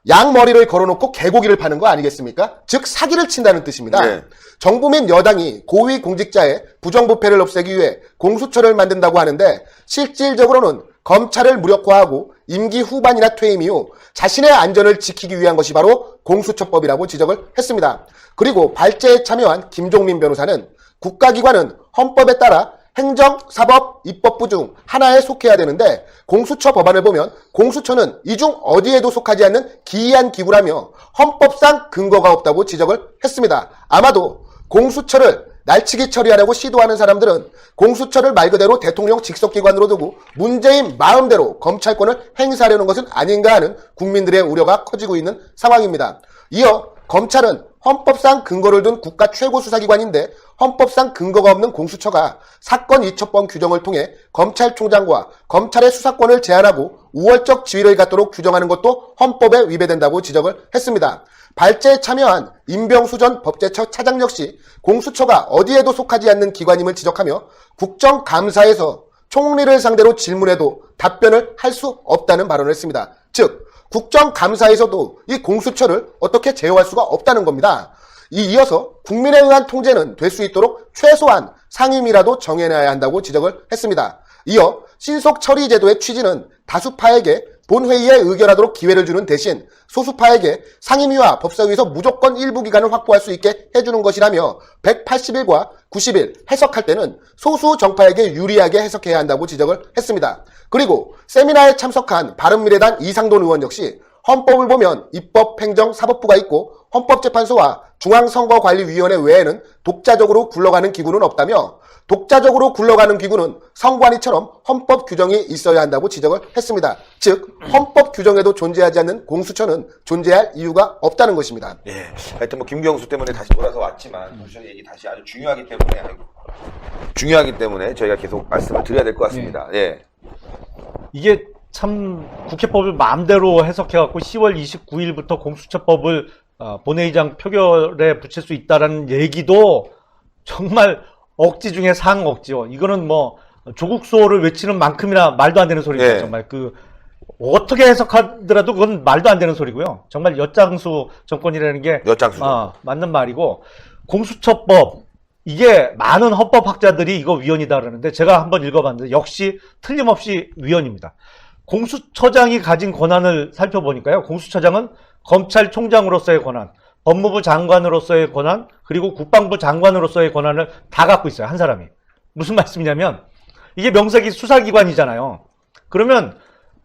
양머리를 걸어놓고 개고기를 파는 거 아니겠습니까? 즉 사기를 친다는 뜻입니다. 네. 정부 및 여당이 고위공직자의 부정부패를 없애기 위해 공수처를 만든다고 하는데 실질적으로는 검찰을 무력화하고 임기 후반이나 퇴임 이후 자신의 안전을 지키기 위한 것이 바로 공수처법이라고 지적을 했습니다. 그리고 발제에 참여한 김종민 변호사는 국가기관은 헌법에 따라 행정, 사법, 입법부 중 하나에 속해야 되는데 공수처 법안을 보면 공수처는 이 중 어디에도 속하지 않는 기이한 기구라며 헌법상 근거가 없다고 지적을 했습니다. 아마도 공수처를 날치기 처리하려고 시도하는 사람들은 공수처를 말 그대로 대통령 직속기관으로 두고 문재인 마음대로 검찰권을 행사하려는 것은 아닌가 하는 국민들의 우려가 커지고 있는 상황입니다. 이어 검찰은 헌법상 근거를 둔 국가 최고 수사기관인데 헌법상 근거가 없는 공수처가 사건 이첩범 규정을 통해 검찰총장과 검찰의 수사권을 제한하고 우월적 지위를 갖도록 규정하는 것도 헌법에 위배된다고 지적을 했습니다. 발제에 참여한 임병수 전 법제처 차장 역시 공수처가 어디에도 속하지 않는 기관임을 지적하며 국정감사에서 총리를 상대로 질문해도 답변을 할 수 없다는 발언을 했습니다. 즉 국정감사에서도 이 공수처를 어떻게 제어할 수가 없다는 겁니다. 이어서 국민에 의한 통제는 될 수 있도록 최소한 상임이라도 정해놔야 한다고 지적을 했습니다. 이어 신속처리 제도의 취지는 다수파에게 본회의에 의결하도록 기회를 주는 대신 소수파에게 상임위와 법사위에서 무조건 일부 기간을 확보할 수 있게 해주는 것이라며 180일과 90일 해석할 때는 소수 정파에게 유리하게 해석해야 한다고 지적을 했습니다. 그리고 세미나에 참석한 바른미래당 이상돈 의원 역시 헌법을 보면 입법, 행정, 사법부가 있고 헌법재판소와 중앙선거관리위원회 외에는 독자적으로 굴러가는 기구는 없다며 독자적으로 굴러가는 기구는 선관위처럼 헌법 규정이 있어야 한다고 지적을 했습니다. 즉 헌법 규정에도 존재하지 않는 공수처는 존재할 이유가 없다는 것입니다. 예. 하여튼 뭐 김경수 때문에 다시 돌아서 왔지만 공수처 얘기 다시 아주 중요하기 때문에 저희가 계속 말씀을 드려야 될 것 같습니다. 예. 이게 참 국회법을 마음대로 해석해갖고 10월 29일부터 공수처법을 본회의장 표결에 붙일 수 있다라는 얘기도 정말 억지 중에 상억지요. 이거는 뭐 조국 수호를 외치는 만큼이나 말도 안 되는 소리죠. 예. 정말 어떻게 해석하더라도 그건 말도 안 되는 소리고요. 정말 엿장수 정권이라는 게 엿장수죠. 맞는 말이고 공수처법 이게 많은 헌법학자들이 이거 위헌이다 그러는데 제가 한번 읽어봤는데 역시 틀림없이 위헌입니다. 공수처장이 가진 권한을 살펴보니까요. 공수처장은 검찰총장으로서의 권한, 법무부 장관으로서의 권한, 그리고 국방부 장관으로서의 권한을 다 갖고 있어요. 한 사람이. 무슨 말씀이냐면 이게 명색이 수사기관이잖아요. 그러면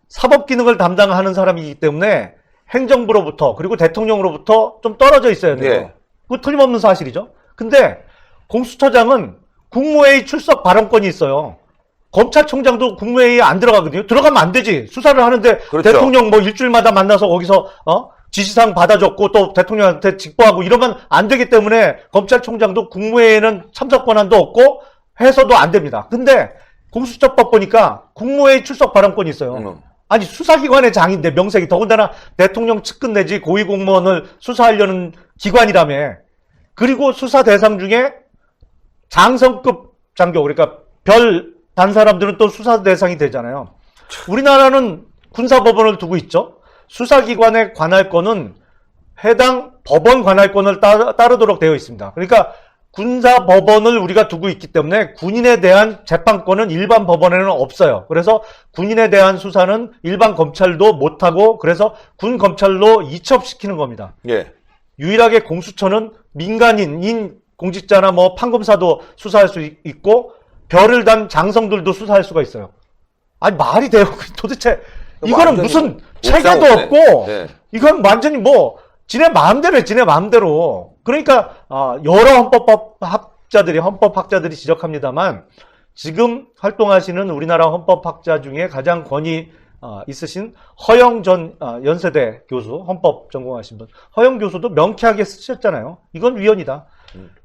사법기능을 담당하는 사람이기 때문에 행정부로부터 그리고 대통령으로부터 좀 떨어져 있어야 돼요. 네. 그거 틀림없는 사실이죠. 근데 공수처장은 국무회의 출석 발언권이 있어요. 검찰총장도 국무회의에 안 들어가거든요. 들어가면 안 되지. 수사를 하는데 그렇죠. 대통령 뭐 일주일마다 만나서 거기서 지시사항 받아줬고 또 대통령한테 직보하고 이러면 안 되기 때문에 검찰총장도 국무회의에는 참석 권한도 없고 해서도 안 됩니다. 근데 공수처법 보니까 국무회의 출석 발언권이 있어요. 아니 수사기관의 장인데 명색이 더군다나 대통령 측근 내지 고위공무원을 수사하려는 기관이라며. 그리고 수사 대상 중에 장성급 장교 그러니까 별 단 사람들은 또 수사 대상이 되잖아요. 우리나라는 군사법원을 두고 있죠. 수사기관의 관할권은 해당 법원 관할권을 따르도록 되어 있습니다. 그러니까 군사법원을 우리가 두고 있기 때문에 군인에 대한 재판권은 일반 법원에는 없어요. 그래서 군인에 대한 수사는 일반 검찰도 못하고 그래서 군 검찰로 이첩시키는 겁니다. 예. 유일하게 공수처는 민간인 공직자나 뭐 판검사도 수사할 수 있고 별을 단 장성들도 수사할 수가 있어요. 아니 말이 돼요. 도대체 이거는 무슨 체계도 없고 네. 이건 완전히 뭐 지네 마음대로 해. 지네 마음대로. 그러니까 여러 헌법학자들이 지적합니다만 지금 활동하시는 우리나라 헌법학자 중에 가장 권위 있으신 허영 전 연세대 교수, 헌법 전공하신 분, 허영 교수도 명쾌하게 쓰셨잖아요. 이건 위헌이다.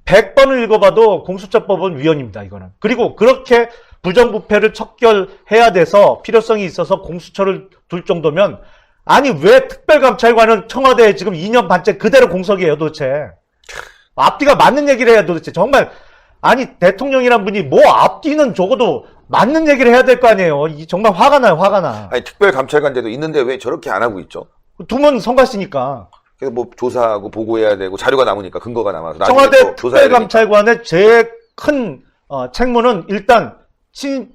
100번을 읽어봐도 공수처법은 위헌입니다. 이거는. 그리고 그렇게 부정부패를 척결해야 돼서 필요성이 있어서 공수처를 둘 정도면 아니 왜 특별감찰관은 청와대에 지금 2년 반째 그대로 공석이에요 도대체. 앞뒤가 맞는 얘기를 해야 도대체. 정말 아니 대통령이란 분이 뭐 앞뒤는 적어도 맞는 얘기를 해야 될 거 아니에요. 정말 화가 나요. 화가 나. 아니 특별감찰관제도 있는데 왜 저렇게 안 하고 있죠? 두면 성가시니까. 그래서 뭐 조사하고 보고해야 되고 자료가 남으니까 근거가 남아서 청와대 특별감찰관의 제일 큰 책무는 일단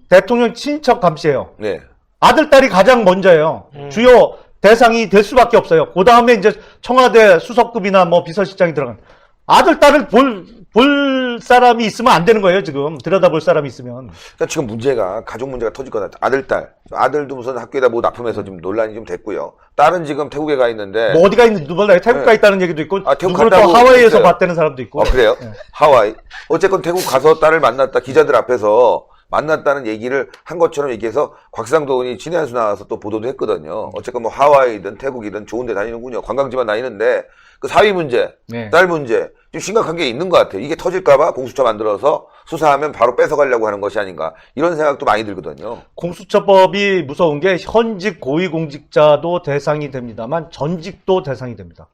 대통령 친인척 감시예요. 네. 아들, 딸이 가장 먼저예요. 주요 대상이 될 수밖에 없어요. 그 다음에 이제 청와대 수석급이나 뭐 비서실장이 들어간. 아들, 딸을 볼 사람이 있으면 안 되는 거예요, 지금. 들여다볼 사람이 있으면. 그러니까 지금 문제가 가족 문제가 터질 거다. 아들, 딸. 아들도 무슨 학교에다 뭐 납품해서 지금 논란이 좀 됐고요. 딸은 지금 태국에 가 있는데. 뭐 어디가 있는지 몰라요. 태국 가 있다는 얘기도 있고. 태국 누구를 또 갔다고 하와이에서 했어요. 봤다는 사람도 있고. 그래요? 네. 하와이. 어쨌건 태국 가서 딸을 만났다. 기자들 앞에서 만났다는 얘기를 한 것처럼 얘기해서 곽상도원이 친해한수 나와서 또 보도도 했거든요. 어쨌건 뭐 하와이든 태국이든 좋은 데 다니는군요. 관광지만 다니는데 그 사위 문제, 네. 딸 문제 좀 심각한 게 있는 것 같아요. 이게 터질까봐 공수처 만들어서 수사하면 바로 뺏어가려고 하는 것이 아닌가 이런 생각도 많이 들거든요. 공수처법이 무서운 게 현직 고위공직자도 대상이 됩니다만 전직도 대상이 됩니다.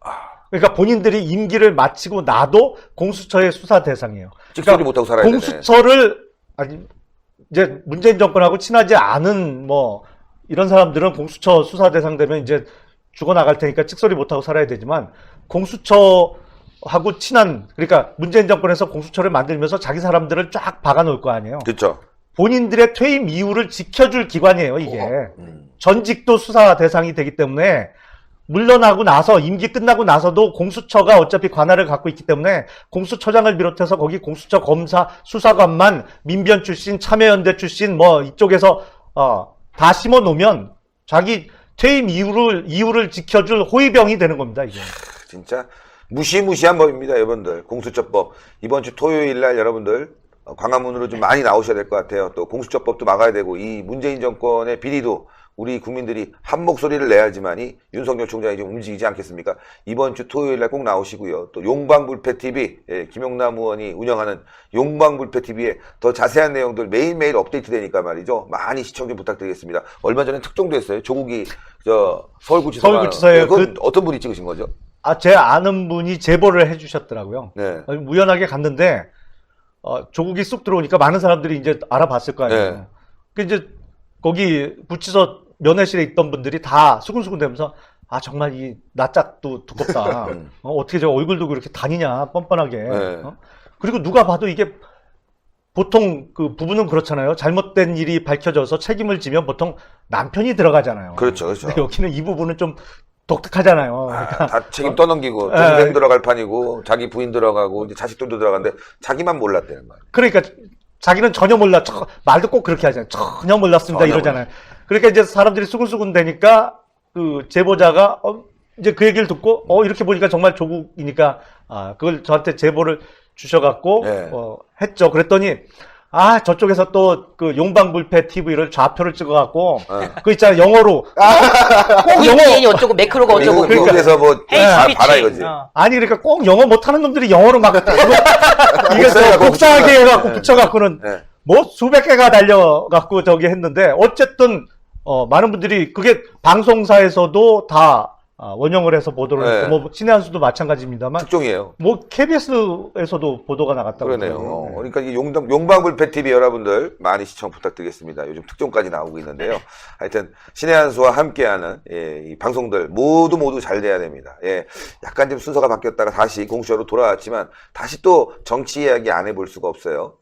그러니까 본인들이 임기를 마치고 나도 공수처의 수사 대상이에요. 찍소리 못하고 살아야 되네. 공수처를 이제 문재인 정권하고 친하지 않은 뭐 이런 사람들은 공수처 수사 대상 되면 이제 죽어나갈 테니까 찍소리 못하고 살아야 되지만 공수처하고 친한 그러니까 문재인 정권에서 공수처를 만들면서 자기 사람들을 쫙 박아놓을 거 아니에요. 그렇죠. 본인들의 퇴임 이후를 지켜줄 기관이에요, 이게. 전직도 수사 대상이 되기 때문에 물러나고 나서 임기 끝나고 나서도 공수처가 어차피 관할을 갖고 있기 때문에 공수처장을 비롯해서 거기 공수처 검사 수사관만 민변 출신 참여연대 출신 뭐 이쪽에서 다 심어 놓으면 자기 퇴임 이후를 지켜줄 호위병이 되는 겁니다, 이게. 진짜 무시무시한 법입니다, 여러분들. 공수처법. 이번 주 토요일 날 여러분들 광화문으로 좀 많이 나오셔야 될 것 같아요. 또 공수처법도 막아야 되고 이 문재인 정권의 비리도 우리 국민들이 한 목소리를 내야지만이 윤석열 총장이 좀 움직이지 않겠습니까? 이번 주 토요일 날 꼭 나오시고요. 또 용방불패TV, 김용남 의원이 운영하는 용방불패TV에 더 자세한 내용들 매일매일 업데이트 되니까 말이죠. 많이 시청 좀 부탁드리겠습니다. 얼마 전에 특종도 했어요. 조국이 서울구치소에 그 어떤 분이 찍으신 거죠? 제 아는 분이 제보를 해주셨더라고요. 네. 우연하게 갔는데 조국이 쑥 들어오니까 많은 사람들이 이제 알아봤을 거 아니에요. 네. 그 이제 거기 구치소 면회실에 있던 분들이 다 수근수근 대면서 정말 이 낯짝도 두껍다. 어떻게 저 얼굴도 그렇게 다니냐 뻔뻔하게. 네. 그리고 누가 봐도 이게 보통 그 부부는 그렇잖아요. 잘못된 일이 밝혀져서 책임을 지면 보통 남편이 들어가잖아요. 그렇죠, 그렇죠. 근데 여기는 이 부분은 좀 독특하잖아요. 그러니까 다 책임 떠넘기고 동생 들어갈 판이고 자기 부인 들어가고 이제 자식들도 들어가는데 자기만 몰랐다는 거예요. 그러니까 자기는 전혀 몰라. 말도 꼭 그렇게 하잖아요. 전혀 몰랐습니다. 전혀 이러잖아요. 그러니까 이제 사람들이 수근수근 되니까 그 제보자가 이제 그 얘기를 듣고 이렇게 보니까 정말 조국이니까 그걸 저한테 제보를 주셔갖고 네. 했죠. 그랬더니 저쪽에서 또 그 용방불패 TV를 좌표를 찍어갖고 그 있잖아요. 영어로 꼭 영어 VPN이 어쩌고 매크로가 어쩌고 미국, 미국에서 뭐 헤이 스피치. 봐라 이거지. 아니 그러니까 꼭 영어 못하는 놈들이 영어로 막 이게 복사해갖고 복사하게 붙이는 해갖고 거야. 붙여갖고는 네. 뭐 수백 개가 달려갖고 저기 했는데 어쨌든 많은 분들이 그게 방송사에서도 다 원형을 해서 보도를 네. 했고 뭐 신의 한 수도 마찬가지입니다만 특종이에요. 뭐 KBS에서도 보도가 나갔다고 그러네요. 그러더라고요. 그러니까 이 용방불패 TV 여러분들 많이 시청 부탁드리겠습니다. 요즘 특종까지 나오고 있는데요. 하여튼 신의 한 수와 함께하는 이 방송들 모두 잘 돼야 됩니다. 약간 좀 순서가 바뀌었다가 다시 공수처로 돌아왔지만 다시 또 정치 이야기 안 해볼 수가 없어요.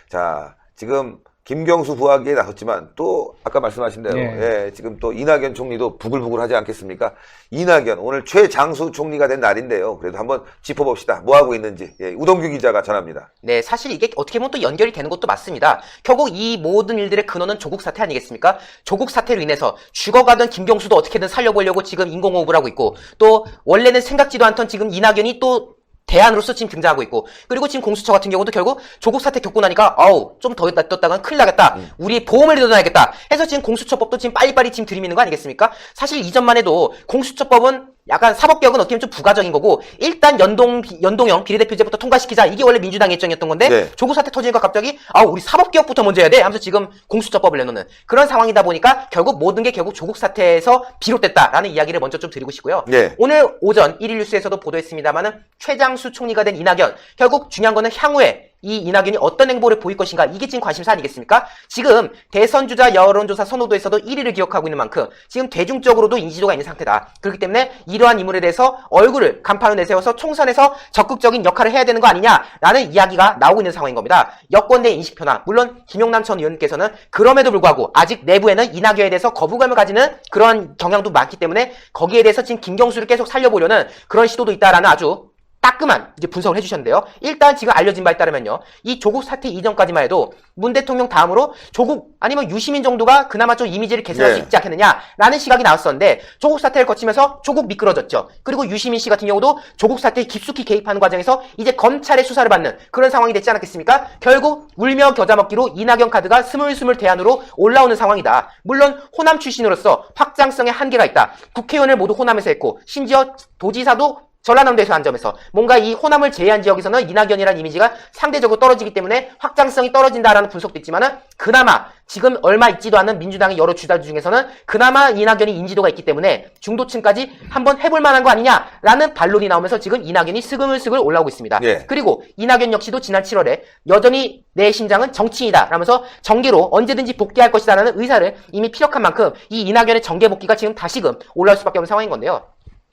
자 지금 김경수 후하기에 나섰지만 또 아까 말씀하신 대로 지금 또 이낙연 총리도 부글부글하지 않겠습니까? 이낙연 오늘 최장수 총리가 된 날인데요. 그래도 한번 짚어봅시다. 뭐 하고 있는지 우동규 기자가 전합니다. 네, 사실 이게 어떻게 보면 또 연결이 되는 것도 맞습니다. 결국 이 모든 일들의 근원은 조국 사태 아니겠습니까? 조국 사태로 인해서 죽어가던 김경수도 어떻게든 살려보려고 지금 인공호흡을 하고 있고 또 원래는 생각지도 않던 지금 이낙연이 또 대안으로서 지금 등장하고 있고 그리고 지금 공수처 같은 경우도 결국 조국 사태 겪고 나니까 좀 더 떴다가는 큰일 나겠다. 우리 보험을 들어놔야겠다. 해서 지금 공수처법도 지금 빨리빨리 지금 들이미는 거 아니겠습니까? 사실 이전만 해도 공수처법은 약간 사법개혁은 어떻게 보면 좀 부가적인 거고 일단 연동형 비례대표제부터 통과시키자 이게 원래 민주당의 입장이었던 건데 네. 조국 사태 터지니까 갑자기 우리 사법개혁부터 먼저 해야 돼 하면서 지금 공수처법을 내놓는 그런 상황이다 보니까 결국 모든 게 결국 조국 사태에서 비롯됐다라는 이야기를 먼저 좀 드리고 싶고요. 네. 오늘 오전 1일 뉴스에서도 보도했습니다만은 최장수 총리가 된 이낙연 결국 중요한 거는 향후에 이 이낙연이 어떤 행보를 보일 것인가 이게 지금 관심사 아니겠습니까? 지금 대선주자 여론조사 선호도에서도 1위를 기록하고 있는 만큼 지금 대중적으로도 인지도가 있는 상태다. 그렇기 때문에 이러한 인물에 대해서 얼굴을 간판으로 내세워서 총선에서 적극적인 역할을 해야 되는 거 아니냐라는 이야기가 나오고 있는 상황인 겁니다. 여권 내 인식 변화 물론 김용남 전 의원께서는 그럼에도 불구하고 아직 내부에는 이낙연에 대해서 거부감을 가지는 그런 경향도 많기 때문에 거기에 대해서 지금 김경수를 계속 살려보려는 그런 시도도 있다라는 아주 따끔한 이제 분석을 해주셨는데요. 일단 지금 알려진 바에 따르면요. 이 조국 사태 이전까지만 해도 문 대통령 다음으로 조국 아니면 유시민 정도가 그나마 좀 이미지를 개선할 수 있지 않겠느냐라는 시각이 나왔었는데 조국 사태를 거치면서 조국 미끄러졌죠. 그리고 유시민 씨 같은 경우도 조국 사태에 깊숙이 개입하는 과정에서 이제 검찰의 수사를 받는 그런 상황이 됐지 않았겠습니까? 결국 울며 겨자 먹기로 이낙연 카드가 스물스물 대안으로 올라오는 상황이다. 물론 호남 출신으로서 확장성의 한계가 있다. 국회의원을 모두 호남에서 했고 심지어 도지사도 전라남도에서 한 점에서 뭔가 이 호남을 제외한 지역에서는 이낙연이라는 이미지가 상대적으로 떨어지기 때문에 확장성이 떨어진다라는 분석도 있지만은 그나마 지금 얼마 있지도 않은 민주당의 여러 주자 중에서는 그나마 이낙연이 인지도가 있기 때문에 중도층까지 한번 해볼 만한 거 아니냐라는 반론이 나오면서 지금 이낙연이 스글스글 올라오고 있습니다. 그리고 이낙연 역시도 지난 7월에 여전히 내 심장은 정치인이다 라면서 정계로 언제든지 복귀할 것이다라는 의사를 이미 피력한 만큼 이 이낙연의 정계 복귀가 지금 다시금 올라올 수밖에 없는 상황인 건데요.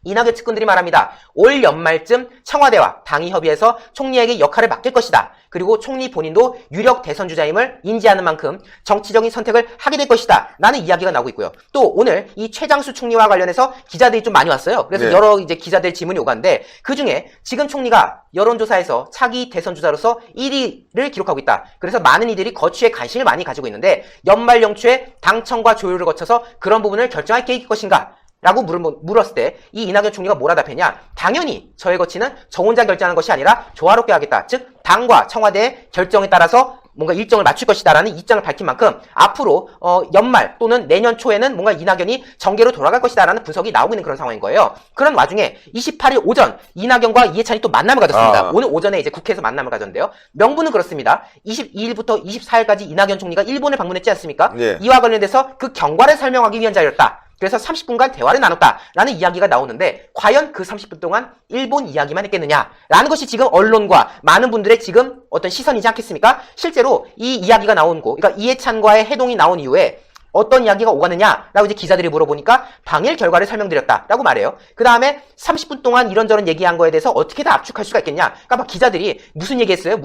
이낙연 측근들이 말합니다. 올 연말쯤 청와대와 당이 협의해서 총리에게 역할을 맡길 것이다. 그리고 총리 본인도 유력 대선 주자임을 인지하는 만큼 정치적인 선택을 하게 될 것이다. 라는 이야기가 나오고 있고요. 또 오늘 이 최장수 총리와 관련해서 기자들이 좀 많이 왔어요. 그래서 네. 여러 이제 기자들 질문이 오갔는데 그 중에 지금 총리가 여론조사에서 차기 대선 주자로서 1위를 기록하고 있다. 그래서 많은 이들이 거취에 관심을 많이 가지고 있는데 연말 연초에 당청과 조율을 거쳐서 그런 부분을 결정할 계획일 것인가? 라고 물었을 때 이 이낙연 총리가 뭐라 답했냐? 당연히 저의 거치는 저 혼자 결정하는 것이 아니라 조화롭게 하겠다. 즉 당과 청와대의 결정에 따라서 뭔가 일정을 맞출 것이다라는 입장을 밝힌 만큼 앞으로 연말 또는 내년 초에는 뭔가 이낙연이 정계로 돌아갈 것이다라는 분석이 나오고 있는 그런 상황인 거예요. 그런 와중에 28일 오전 이낙연과 이해찬이 또 만남을 가졌습니다. 오늘 오전에 이제 국회에서 만남을 가졌는데요. 명분은 그렇습니다. 22일부터 24일까지 이낙연 총리가 일본을 방문했지 않습니까? 네. 이와 관련돼서 그 경과를 설명하기 위한 자리였다. 그래서 30분간 대화를 나눴다라는 이야기가 나오는데 과연 그 30분 동안 일본 이야기만 했겠느냐라는 것이 지금 언론과 많은 분들의 지금 어떤 시선이지 않겠습니까? 실제로 이 이야기가 나온 곳, 그러니까 이해찬과의 해동이 나온 이후에 어떤 이야기가 오가느냐라고 이제 기자들이 물어보니까 당일 결과를 설명드렸다라고 말해요. 그 다음에 30분 동안 이런저런 얘기한 거에 대해서 어떻게 다 압축할 수가 있겠냐? 그러니까 막 기자들이 무슨 얘기했어요?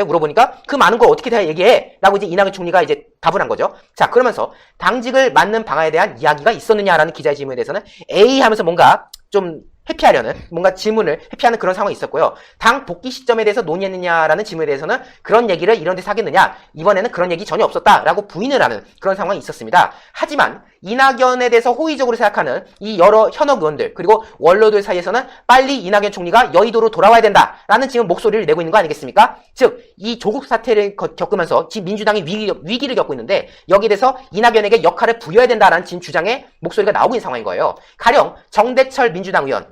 물어보니까 그 많은 걸 어떻게 다 얘기해? 라고 이제 이낙연 총리가 이제 답을 한 거죠. 자, 그러면서 당직을 맡는 방안에 대한 이야기가 있었느냐라는 기자의 질문에 대해서는 에이 하면서 뭔가 좀 회피하려는 뭔가 질문을 회피하는 그런 상황이 있었고요. 당 복귀 시점에 대해서 논의했느냐라는 질문에 대해서는 그런 얘기를 이런 데서 하겠느냐 이번에는 그런 얘기 전혀 없었다라고 부인을 하는 그런 상황이 있었습니다. 하지만 이낙연에 대해서 호의적으로 생각하는 이 여러 현역 의원들 그리고 원로들 사이에서는 빨리 이낙연 총리가 여의도로 돌아와야 된다라는 지금 목소리를 내고 있는 거 아니겠습니까? 즉 이 조국 사태를 겪으면서 지금 민주당이 위기를 겪고 있는데 여기에 대해서 이낙연에게 역할을 부여해야 된다라는 지금 주장의 목소리가 나오고 있는 상황인 거예요. 가령 정대철 민주당 의원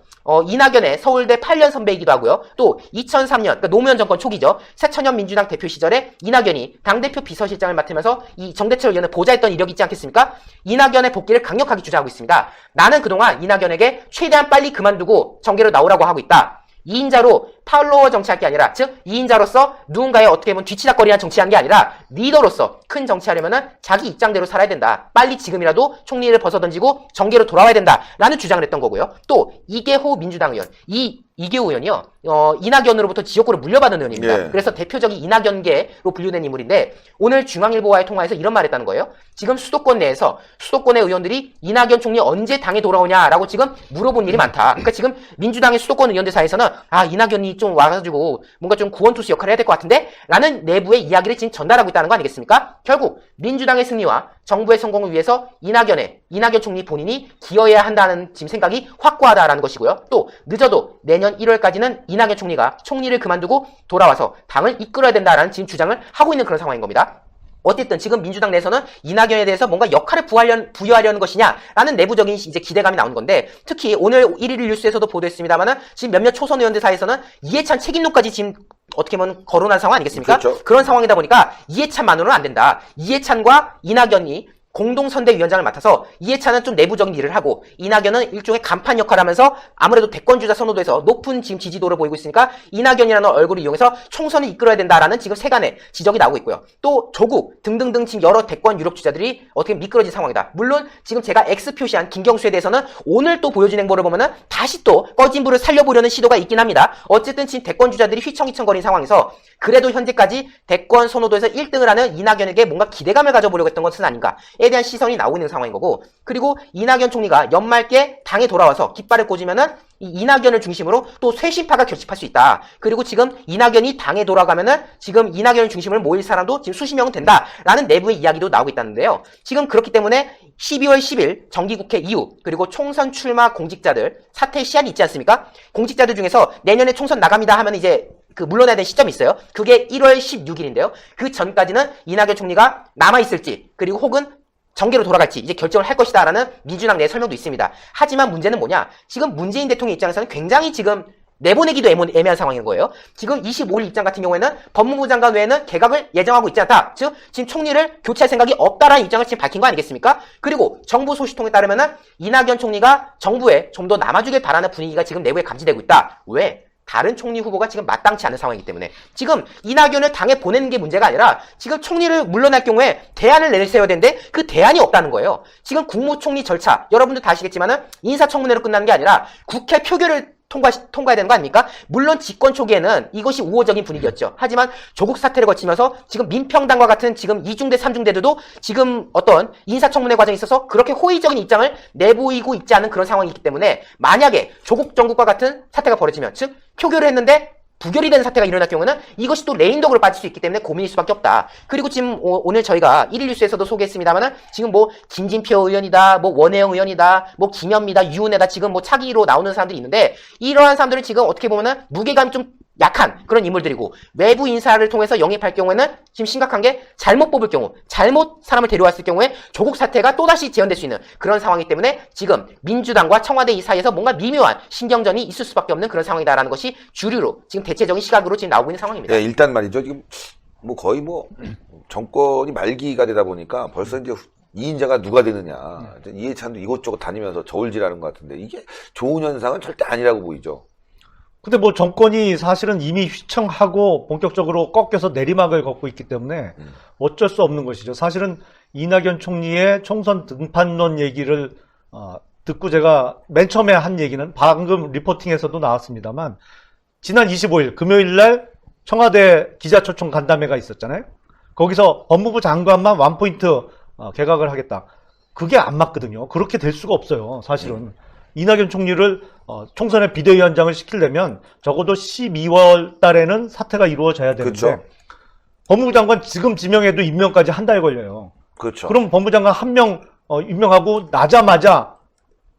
이낙연의 서울대 8년 선배이기도 하고요. 또 2003년 그러니까 노무현 정권 초기죠. 새천년 민주당 대표 시절에 이낙연이 당대표 비서실장을 맡으면서 이 정대철 의원을 보좌했던 이력이 있지 않겠습니까? 이낙연의 복귀를 강력하게 주장하고 있습니다. 나는 그동안 이낙연에게 최대한 빨리 그만두고 정계로 나오라고 하고 있다. 2인자로 팔로워 정치할 게 아니라 즉 2인자로서 누군가의 어떻게 보면 뒤치다거리한 정치한 게 아니라 리더로서 큰 정치하려면은 자기 입장대로 살아야 된다. 빨리 지금이라도 총리를 벗어던지고 정계로 돌아와야 된다라는 주장을 했던 거고요. 또 이계호 민주당 의원 이계호 의원이요. 이낙연으로부터 지역구를 물려받은 의원입니다. 예. 그래서 대표적인 이낙연계로 분류된 인물인데 오늘 중앙일보와의 통화에서 이런 말을 했다는 거예요. 지금 수도권 내에서 수도권의 의원들이 이낙연 총리 언제 당에 돌아오냐라고 지금 물어본 일이 많다. 그러니까 지금 민주당의 수도권 의원들 사이에서는 이낙연이 좀 와가지고 뭔가 좀 구원투수 역할을 해야 될 것 같은데? 라는 내부의 이야기를 지금 전달하고 있다는 거 아니겠습니까? 결국 민주당의 승리와 정부의 성공을 위해서 이낙연 총리 본인이 기여해야 한다는 지금 생각이 확고하다라는 것이고요. 또 늦어도 내년 1월까지는 이낙연 총리가 총리를 그만두고 돌아와서 당을 이끌어야 된다라는 지금 주장을 하고 있는 그런 상황인 겁니다. 어쨌든 지금 민주당 내에서는 이낙연에 대해서 뭔가 역할을 부여하려는 것이냐라는 내부적인 이제 기대감이 나오는 건데 특히 오늘 1일 뉴스에서도 보도했습니다만은 지금 몇몇 초선 의원들 사이에서는 이해찬 책임론까지 지금 어떻게 보면 거론한 상황 아니겠습니까? 그렇죠. 그런 상황이다 보니까 이해찬만으로는 안 된다. 이해찬과 이낙연이 공동선대위원장을 맡아서 이해찬은 좀 내부적인 일을 하고 이낙연은 일종의 간판 역할을 하면서 아무래도 대권주자 선호도에서 높은 지금 지지도를 보이고 있으니까 이낙연이라는 얼굴을 이용해서 총선을 이끌어야 된다라는 지금 세간의 지적이 나오고 있고요. 또 조국 등등등 지금 여러 대권 유력 주자들이 어떻게 미끄러진 상황이다. 물론 지금 제가 X 표시한 김경수에 대해서는 오늘 또 보여준 행보를 보면은 다시 또 꺼진 불을 살려보려는 시도가 있긴 합니다. 어쨌든 지금 대권 주자들이 휘청휘청거리는 상황에서 그래도 현재까지 대권 선호도에서 1등을 하는 이낙연에게 뭔가 기대감을 가져보려고 했던 것은 아닌가에 대한 시선이 나오고 있는 상황인 거고 그리고 이낙연 총리가 연말께 당에 돌아와서 깃발을 꽂으면은 이 이낙연을 중심으로 또 쇄신파가 결집할 수 있다. 그리고 지금 이낙연이 당에 돌아가면은 지금 이낙연을 중심으로 모일 사람도 지금 수십 명은 된다라는 내부의 이야기도 나오고 있다는데요. 지금 그렇기 때문에 12월 10일 정기국회 이후 그리고 총선 출마 공직자들 사퇴 시한이 있지 않습니까? 공직자들 중에서 내년에 총선 나갑니다 하면 이제 물러나야 되는 시점이 있어요. 그게 1월 16일인데요. 그 전까지는 이낙연 총리가 남아있을지 그리고 혹은 정계로 돌아갈지 이제 결정을 할 것이다라는 민주당 내 설명도 있습니다. 하지만 문제는 뭐냐? 지금 문재인 대통령 입장에서는 굉장히 지금 내보내기도 애매한 상황인 거예요. 지금 25일 입장 같은 경우에는 법무부 장관 외에는 개각을 예정하고 있지 않다. 즉 지금 총리를 교체할 생각이 없다라는 입장을 지금 밝힌 거 아니겠습니까? 그리고 정부 소식통에 따르면은 이낙연 총리가 정부에 좀 더 남아주길 바라는 분위기가 지금 내부에 감지되고 있다. 왜? 다른 총리 후보가 지금 마땅치 않은 상황이기 때문에 지금 이낙연을 당에 보내는 게 문제가 아니라 지금 총리를 물러날 경우에 대안을 내세워야 되는데 그 대안이 없다는 거예요. 지금 국무총리 절차 여러분들 다 아시겠지만은 인사청문회로 끝나는 게 아니라 국회 표결을 통과해야 되는 거 아닙니까? 물론 집권 초기에는 이것이 우호적인 분위기였죠. 하지만 조국 사태를 거치면서 지금 민평당과 같은 지금 2중대, 3중대들도 지금 어떤 인사청문회 과정에 있어서 그렇게 호의적인 입장을 내보이고 있지 않은 그런 상황이기 때문에 만약에 조국 정국과 같은 사태가 벌어지면 즉 표결을 했는데 부결이 되는 사태가 일어날 경우는 이것이 또 레인덕으로 빠질 수 있기 때문에 고민일 수밖에 없다. 그리고 지금 오늘 저희가 1일 뉴스에서도 소개했습니다만은 지금 뭐 김진표 의원이다, 뭐 원혜영 의원이다, 뭐 김현미다, 유은혜다 지금 뭐 차기로 나오는 사람들이 있는데 이러한 사람들은 지금 어떻게 보면은 무게감이 좀 약한 그런 인물들이고 외부 인사를 통해서 영입할 경우에는 지금 심각한 게 잘못 뽑을 경우, 잘못 사람을 데려왔을 경우에 조국 사태가 또다시 재현될 수 있는 그런 상황이기 때문에 지금 민주당과 청와대 이 사이에서 뭔가 미묘한 신경전이 있을 수밖에 없는 그런 상황이다라는 것이 주류로 지금 대체적인 시각으로 지금 나오고 있는 상황입니다. 예, 일단 말이죠. 지금 뭐 거의 뭐 정권이 말기가 되다 보니까 벌써 이제 2인자가 누가 되느냐. 이해찬도 이곳저곳 다니면서 저울질하는 것 같은데 이게 좋은 현상은 절대 아니라고 보이죠. 근데 뭐 정권이 사실은 이미 휘청하고 본격적으로 꺾여서 내리막을 걷고 있기 때문에 어쩔 수 없는 것이죠. 사실은 이낙연 총리의 총선 등판론 얘기를 듣고 제가 맨 처음에 한 얘기는 방금 리포팅에서도 나왔습니다만 지난 25일 금요일 날 청와대 기자초청 간담회가 있었잖아요. 거기서 법무부 장관만 원포인트 개각을 하겠다. 그게 안 맞거든요. 그렇게 될 수가 없어요. 사실은. 이낙연 총리를 총선의 비대위원장을 시키려면 적어도 12월 달에는 사퇴가 이루어져야 되는데 그렇죠. 법무부 장관 지금 지명해도 임명까지 한 달 걸려요. 그렇죠. 그럼 법무부 장관 한 명 임명하고 나자마자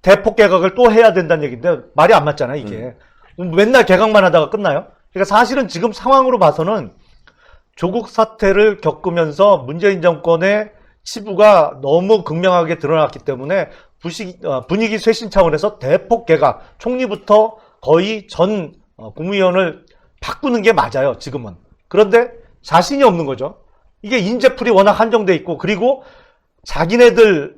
대폭 개각을 또 해야 된다는 얘기인데 말이 안 맞잖아요, 이게. 맨날 개각만 하다가 끝나요? 그러니까 사실은 지금 상황으로 봐서는 조국 사태를 겪으면서 문재인 정권의 치부가 너무 극명하게 드러났기 때문에 분위기 쇄신 차원에서 대폭 개각, 총리부터 거의 전 국무위원을 바꾸는 게 맞아요, 지금은. 그런데 자신이 없는 거죠. 이게 인재풀이 워낙 한정돼 있고, 그리고 자기네들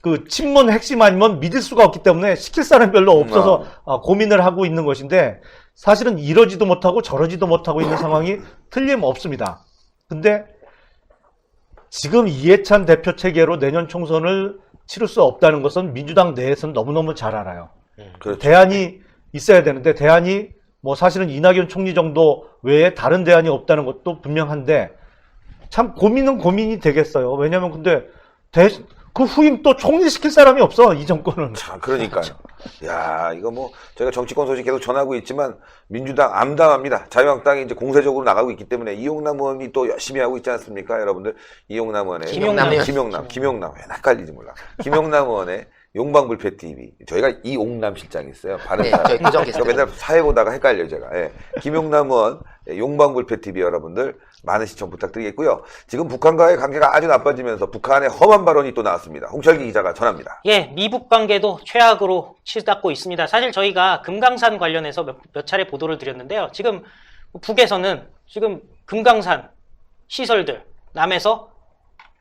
그 친문 핵심 아니면 믿을 수가 없기 때문에 시킬 사람 별로 없어서 고민을 하고 있는 것인데, 사실은 이러지도 못하고 저러지도 못하고 있는 상황이 틀림없습니다. 근데 지금 이해찬 대표 체계로 내년 총선을 치를 수 없다는 것은 민주당 내에서는 너무너무 잘 알아요. 그렇죠. 대안이 있어야 되는데 대안이 뭐 사실은 이낙연 총리 정도 외에 다른 대안이 없다는 것도 분명한데 참 고민은 고민이 되겠어요. 왜냐면 근데 그 후임 또 총리 시킬 사람이 없어, 이 정권은. 자, 그러니까요. 야, 이거 뭐 저희가 정치권 소식 계속 전하고 있지만 민주당 암담합니다. 자유한국당이 이제 공세적으로 나가고 있기 때문에 이용남 의원이 또 열심히 하고 있지 않습니까, 여러분들? 이용남 의원의 김용남 헷갈리지 몰라. 김용남 의원의 용방불패 TV. 저희가 이용남 실장이 있어요. 네, 저희 고정 게스트. 맨날 사회 보다가 헷갈려요, 제가. 예. 김용남 의원 용방불패 TV 여러분들 많은 시청 부탁드리겠고요. 지금 북한과의 관계가 아주 나빠지면서 북한의 험한 발언이 또 나왔습니다. 홍철기 기자가 전합니다. 예, 미북 관계도 최악으로 치닫고 있습니다. 사실 저희가 금강산 관련해서 몇 차례 보도를 드렸는데요. 지금 북에서는 지금 금강산 시설들 남에서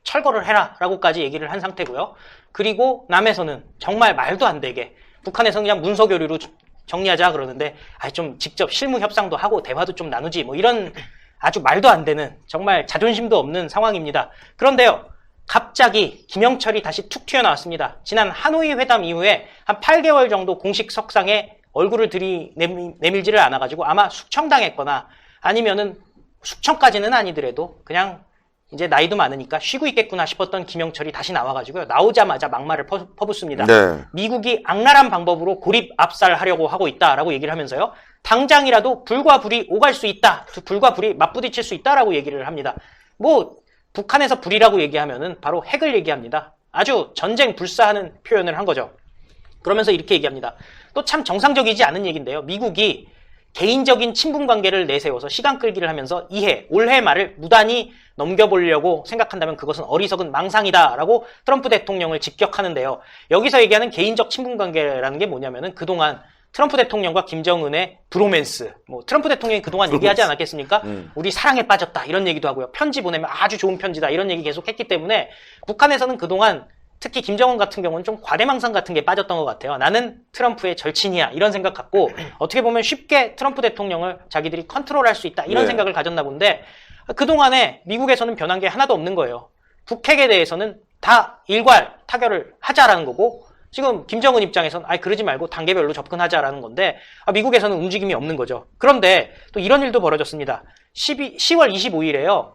철거를 해라라고까지 얘기를 한 상태고요. 그리고 남에서는 정말 말도 안 되게 북한에서는 그냥 문서 교류로 정리하자 그러는데 좀 직접 실무 협상도 하고 대화도 좀 나누지 뭐 이런 아주 말도 안 되는 정말 자존심도 없는 상황입니다. 그런데요. 갑자기 김영철이 다시 툭 튀어나왔습니다. 지난 하노이 회담 이후에 한 8개월 정도 공식 석상에 얼굴을 들이내밀지를 않아가지고 아마 숙청당했거나 아니면은 숙청까지는 아니더라도 그냥 이제 나이도 많으니까 쉬고 있겠구나 싶었던 김영철이 다시 나와가지고요. 나오자마자 막말을 퍼붓습니다. 네. 미국이 악랄한 방법으로 고립 압살하려고 하고 있다라고 얘기를 하면서요. 당장이라도 불과 불이 오갈 수 있다. 불과 불이 맞부딪힐 수 있다라고 얘기를 합니다. 뭐 북한에서 불이라고 얘기하면은 바로 핵을 얘기합니다. 아주 전쟁 불사하는 표현을 한 거죠. 그러면서 이렇게 얘기합니다. 또 참 정상적이지 않은 얘기인데요. 미국이 개인적인 친분 관계를 내세워서 시간 끌기를 하면서 올해 말을 무단히 넘겨보려고 생각한다면 그것은 어리석은 망상이다라고 트럼프 대통령을 직격하는데요. 여기서 얘기하는 개인적 친분 관계라는 게 뭐냐면은 그동안 트럼프 대통령과 김정은의 브로맨스, 뭐 트럼프 대통령이 그동안 얘기하지 않았겠습니까? 우리 사랑에 빠졌다 이런 얘기도 하고요. 편지 보내면 아주 좋은 편지다 이런 얘기 계속 했기 때문에 북한에서는 그동안 특히 김정은 같은 경우는 좀 과대망상 같은 게 빠졌던 것 같아요. 나는 트럼프의 절친이야 이런 생각 갖고 어떻게 보면 쉽게 트럼프 대통령을 자기들이 컨트롤할 수 있다 이런 네. 생각을 가졌나 본데 그동안에 미국에서는 변한 게 하나도 없는 거예요. 북핵에 대해서는 다 일괄 타결을 하자라는 거고 지금 김정은 입장에서는 그러지 말고 단계별로 접근하자라는 건데 미국에서는 움직임이 없는 거죠. 그런데 또 이런 일도 벌어졌습니다. 10월 25일에요.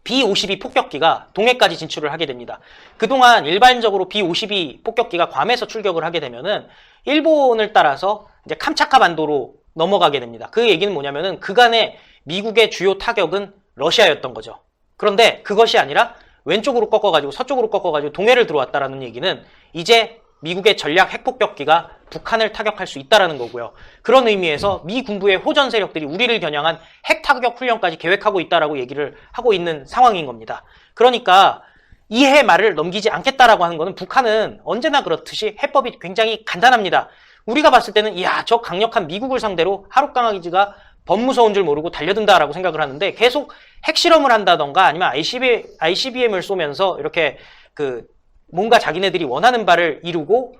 B-52 폭격기가 동해까지 진출을 하게 됩니다. 그동안 일반적으로 B-52 폭격기가 괌에서 출격을 하게 되면은 일본을 따라서 이제 캄차카 반도로 넘어가게 됩니다. 그 얘기는 뭐냐면은 그간의 미국의 주요 타격은 러시아였던 거죠. 그런데 그것이 아니라 왼쪽으로 꺾어가지고 서쪽으로 꺾어가지고 동해를 들어왔다라는 얘기는 이제 미국의 전략 핵폭격기가 북한을 타격할 수 있다라는 거고요. 그런 의미에서 미 군부의 호전 세력들이 우리를 겨냥한 핵 타격 훈련까지 계획하고 있다라고 얘기를 하고 있는 상황인 겁니다. 그러니까 이해 말을 넘기지 않겠다라고 하는 거는 북한은 언제나 그렇듯이 해법이 굉장히 간단합니다. 우리가 봤을 때는 저 강력한 미국을 상대로 하룻강아지가 범 무서운 줄 모르고 달려든다라고 생각을 하는데 계속 핵실험을 한다던가 아니면 ICBM을 쏘면서 이렇게 뭔가 자기네들이 원하는 바를 이루고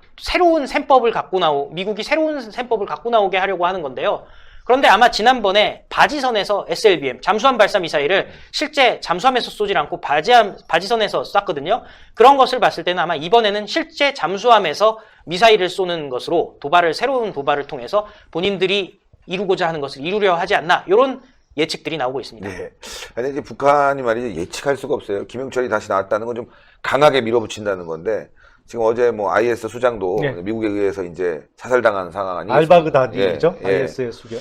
미국이 새로운 셈법을 갖고 나오게 하려고 하는 건데요. 그런데 아마 지난번에 바지선에서 SLBM, 잠수함 발사 미사일을 실제 잠수함에서 쏘질 않고 바지선에서 쐈거든요. 그런 것을 봤을 때는 아마 이번에는 실제 잠수함에서 미사일을 쏘는 것으로 새로운 도발을 통해서 본인들이 이루고자 하는 것을 이루려 하지 않나, 이런 예측들이 나오고 있습니다. 네. 근데 이제 북한이 말이죠. 예측할 수가 없어요. 김영철이 다시 나왔다는 건 좀 강하게 밀어붙인다는 건데, 지금 어제 IS 수장도 네. 미국에 의해서 이제 사살당한 상황 아니에요? 알바그다디죠. 예, 예. IS의 수교.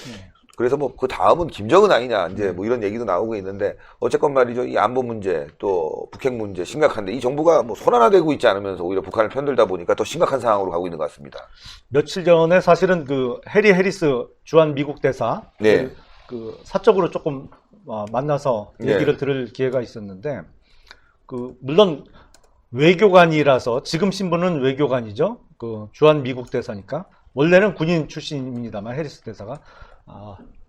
그래서 그 다음은 김정은 아니냐, 이제 이런 얘기도 나오고 있는데, 어쨌건 말이죠. 이 안보 문제, 또 북핵 문제 심각한데, 이 정부가 손 하나 대고 있지 않으면서 오히려 북한을 편들다 보니까 더 심각한 상황으로 가고 있는 것 같습니다. 며칠 전에 사실은 해리 해리스 주한 미국 대사 네. 사적으로 조금 만나서 네. 얘기를 들을 기회가 있었는데 물론 외교관이라서 지금 신분은 외교관이죠. 주한 미국 대사니까 원래는 군인 출신입니다만 해리스 대사가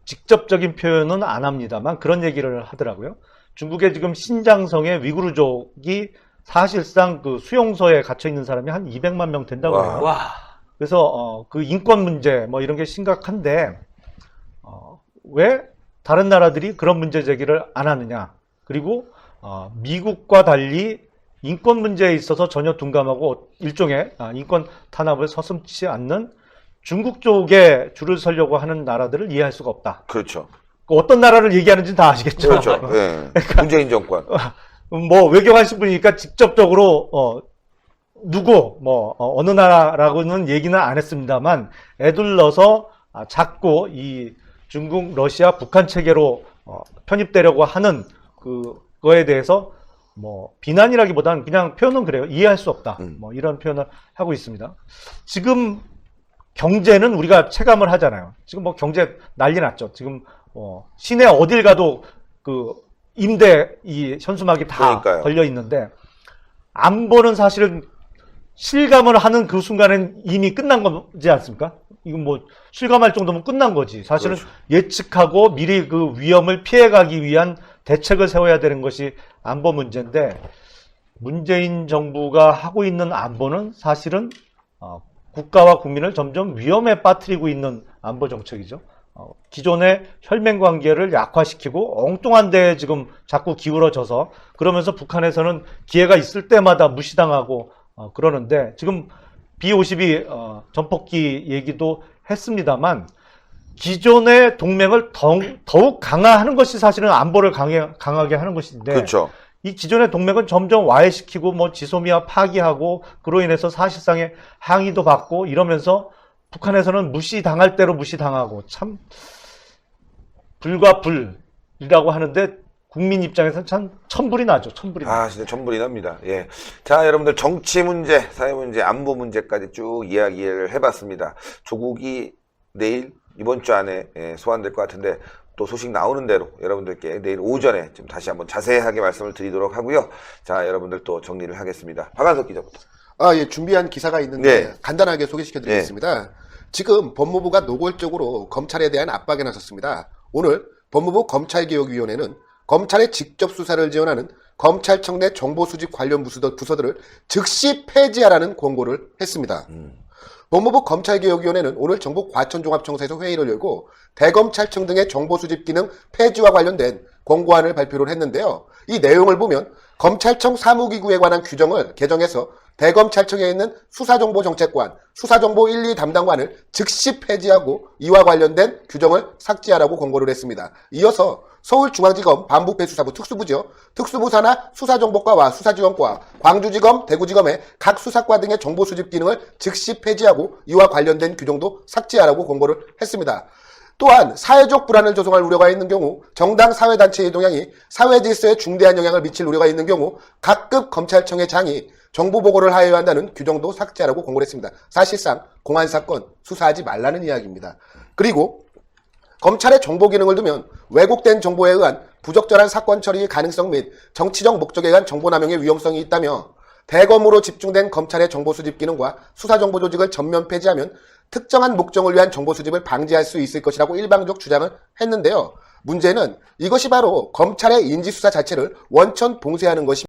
직접적인 표현은 안 합니다만 그런 얘기를 하더라고요. 중국의 지금 신장성의 위구르족이 사실상 수용소에 갇혀 있는 사람이 한 200만 명 된다고 해요. 와. 그래서 인권 문제 이런 게 심각한데 왜 다른 나라들이 그런 문제 제기를 안 하느냐. 그리고 미국과 달리 인권 문제에 있어서 전혀 둔감하고 일종의 인권 탄압을 서슴지 않는 중국 쪽에 줄을 서려고 하는 나라들을 이해할 수가 없다. 그렇죠. 어떤 나라를 얘기하는지는 다 아시겠죠. 그렇죠. 예. 문재인 정권. 외교관 신분이니까 직접적으로 누구 어느 나라라고는 얘기는 안 했습니다만 애둘러서 자꾸 이 중국, 러시아, 북한 체계로 편입되려고 하는 그거에 대해서 비난이라기보다는 그냥 표현은 그래요. 이해할 수 없다. 이런 표현을 하고 있습니다. 지금 경제는 우리가 체감을 하잖아요. 지금 경제 난리 났죠. 지금 시내 어딜 가도 임대 이 현수막이 다 그러니까요. 걸려 있는데 안보는 사실은 실감을 하는 그 순간엔 이미 끝난 거지 않습니까? 이건 실감할 정도면 끝난 거지. 사실은 그렇죠. 예측하고 미리 그 위험을 피해가기 위한 대책을 세워야 되는 것이 안보 문제인데 문재인 정부가 하고 있는 안보는 사실은 국가와 국민을 점점 위험에 빠뜨리고 있는 안보 정책이죠. 기존의 혈맹 관계를 약화시키고 엉뚱한 데에 지금 자꾸 기울어져서 그러면서 북한에서는 기회가 있을 때마다 무시당하고 그러는데 지금 B-52 전폭기 얘기도 했습니다만 기존의 동맹을 더욱 강화하는 것이 사실은 안보를 강하게 하는 것인데 그렇죠. 이 기존의 동맹은 점점 와해시키고 지소미아 파기하고 그로 인해서 사실상의 항의도 받고 이러면서 북한에서는 무시당할 대로 무시당하고 참 불과 불이라고 하는데 국민 입장에서는 참 천불이 나죠. 천불이 나죠. 진짜 천불이 납니다. 예. 자, 여러분들 정치 문제, 사회 문제, 안보 문제까지 쭉 이야기를 해봤습니다. 조국이 내일 이번 주 안에 소환될 것 같은데 또 소식 나오는 대로 여러분들께 내일 오전에 좀 다시 한번 자세하게 말씀을 드리도록 하고요. 자, 여러분들 또 정리를 하겠습니다. 박한석 기자부터. 예, 준비한 기사가 있는데 네. 간단하게 소개시켜드리겠습니다. 지금 법무부가 노골적으로 검찰에 대한 압박에 나섰습니다. 오늘 법무부 검찰개혁위원회는 검찰의 직접 수사를 지원하는 검찰청 내 정보수집 관련 부서들을 즉시 폐지하라는 권고를 했습니다. 법무부 검찰개혁위원회는 오늘 정부 과천종합청사에서 회의를 열고 대검찰청 등의 정보수집 기능 폐지와 관련된 권고안을 발표를 했는데요. 이 내용을 보면 검찰청 사무기구에 관한 규정을 개정해서 대검찰청에 있는 수사정보정책관, 수사정보 1, 2 담당관을 즉시 폐지하고 이와 관련된 규정을 삭제하라고 권고를 했습니다. 이어서 서울중앙지검 반부패수사부 특수부죠. 특수부 산하 수사정보과와 수사지원과, 광주지검, 대구지검의 각 수사과 등의 정보수집 기능을 즉시 폐지하고 이와 관련된 규정도 삭제하라고 권고를 했습니다. 또한 사회적 불안을 조성할 우려가 있는 경우, 정당 사회단체의 동향이 사회질서에 중대한 영향을 미칠 우려가 있는 경우 각급 검찰청의 장이 정보보고를 하여야 한다는 규정도 삭제하라고 권고를 했습니다. 사실상 공안사건 수사하지 말라는 이야기입니다. 그리고 검찰의 정보 기능을 두면 왜곡된 정보에 의한 부적절한 사건 처리 가능성 및 정치적 목적에 의한 정보남용의 위험성이 있다며 대검으로 집중된 검찰의 정보수집 기능과 수사정보 조직을 전면 폐지하면 특정한 목적을 위한 정보수집을 방지할 수 있을 것이라고 일방적 주장을 했는데요. 문제는 이것이 바로 검찰의 인지수사 자체를 원천 봉쇄하는 것입니다.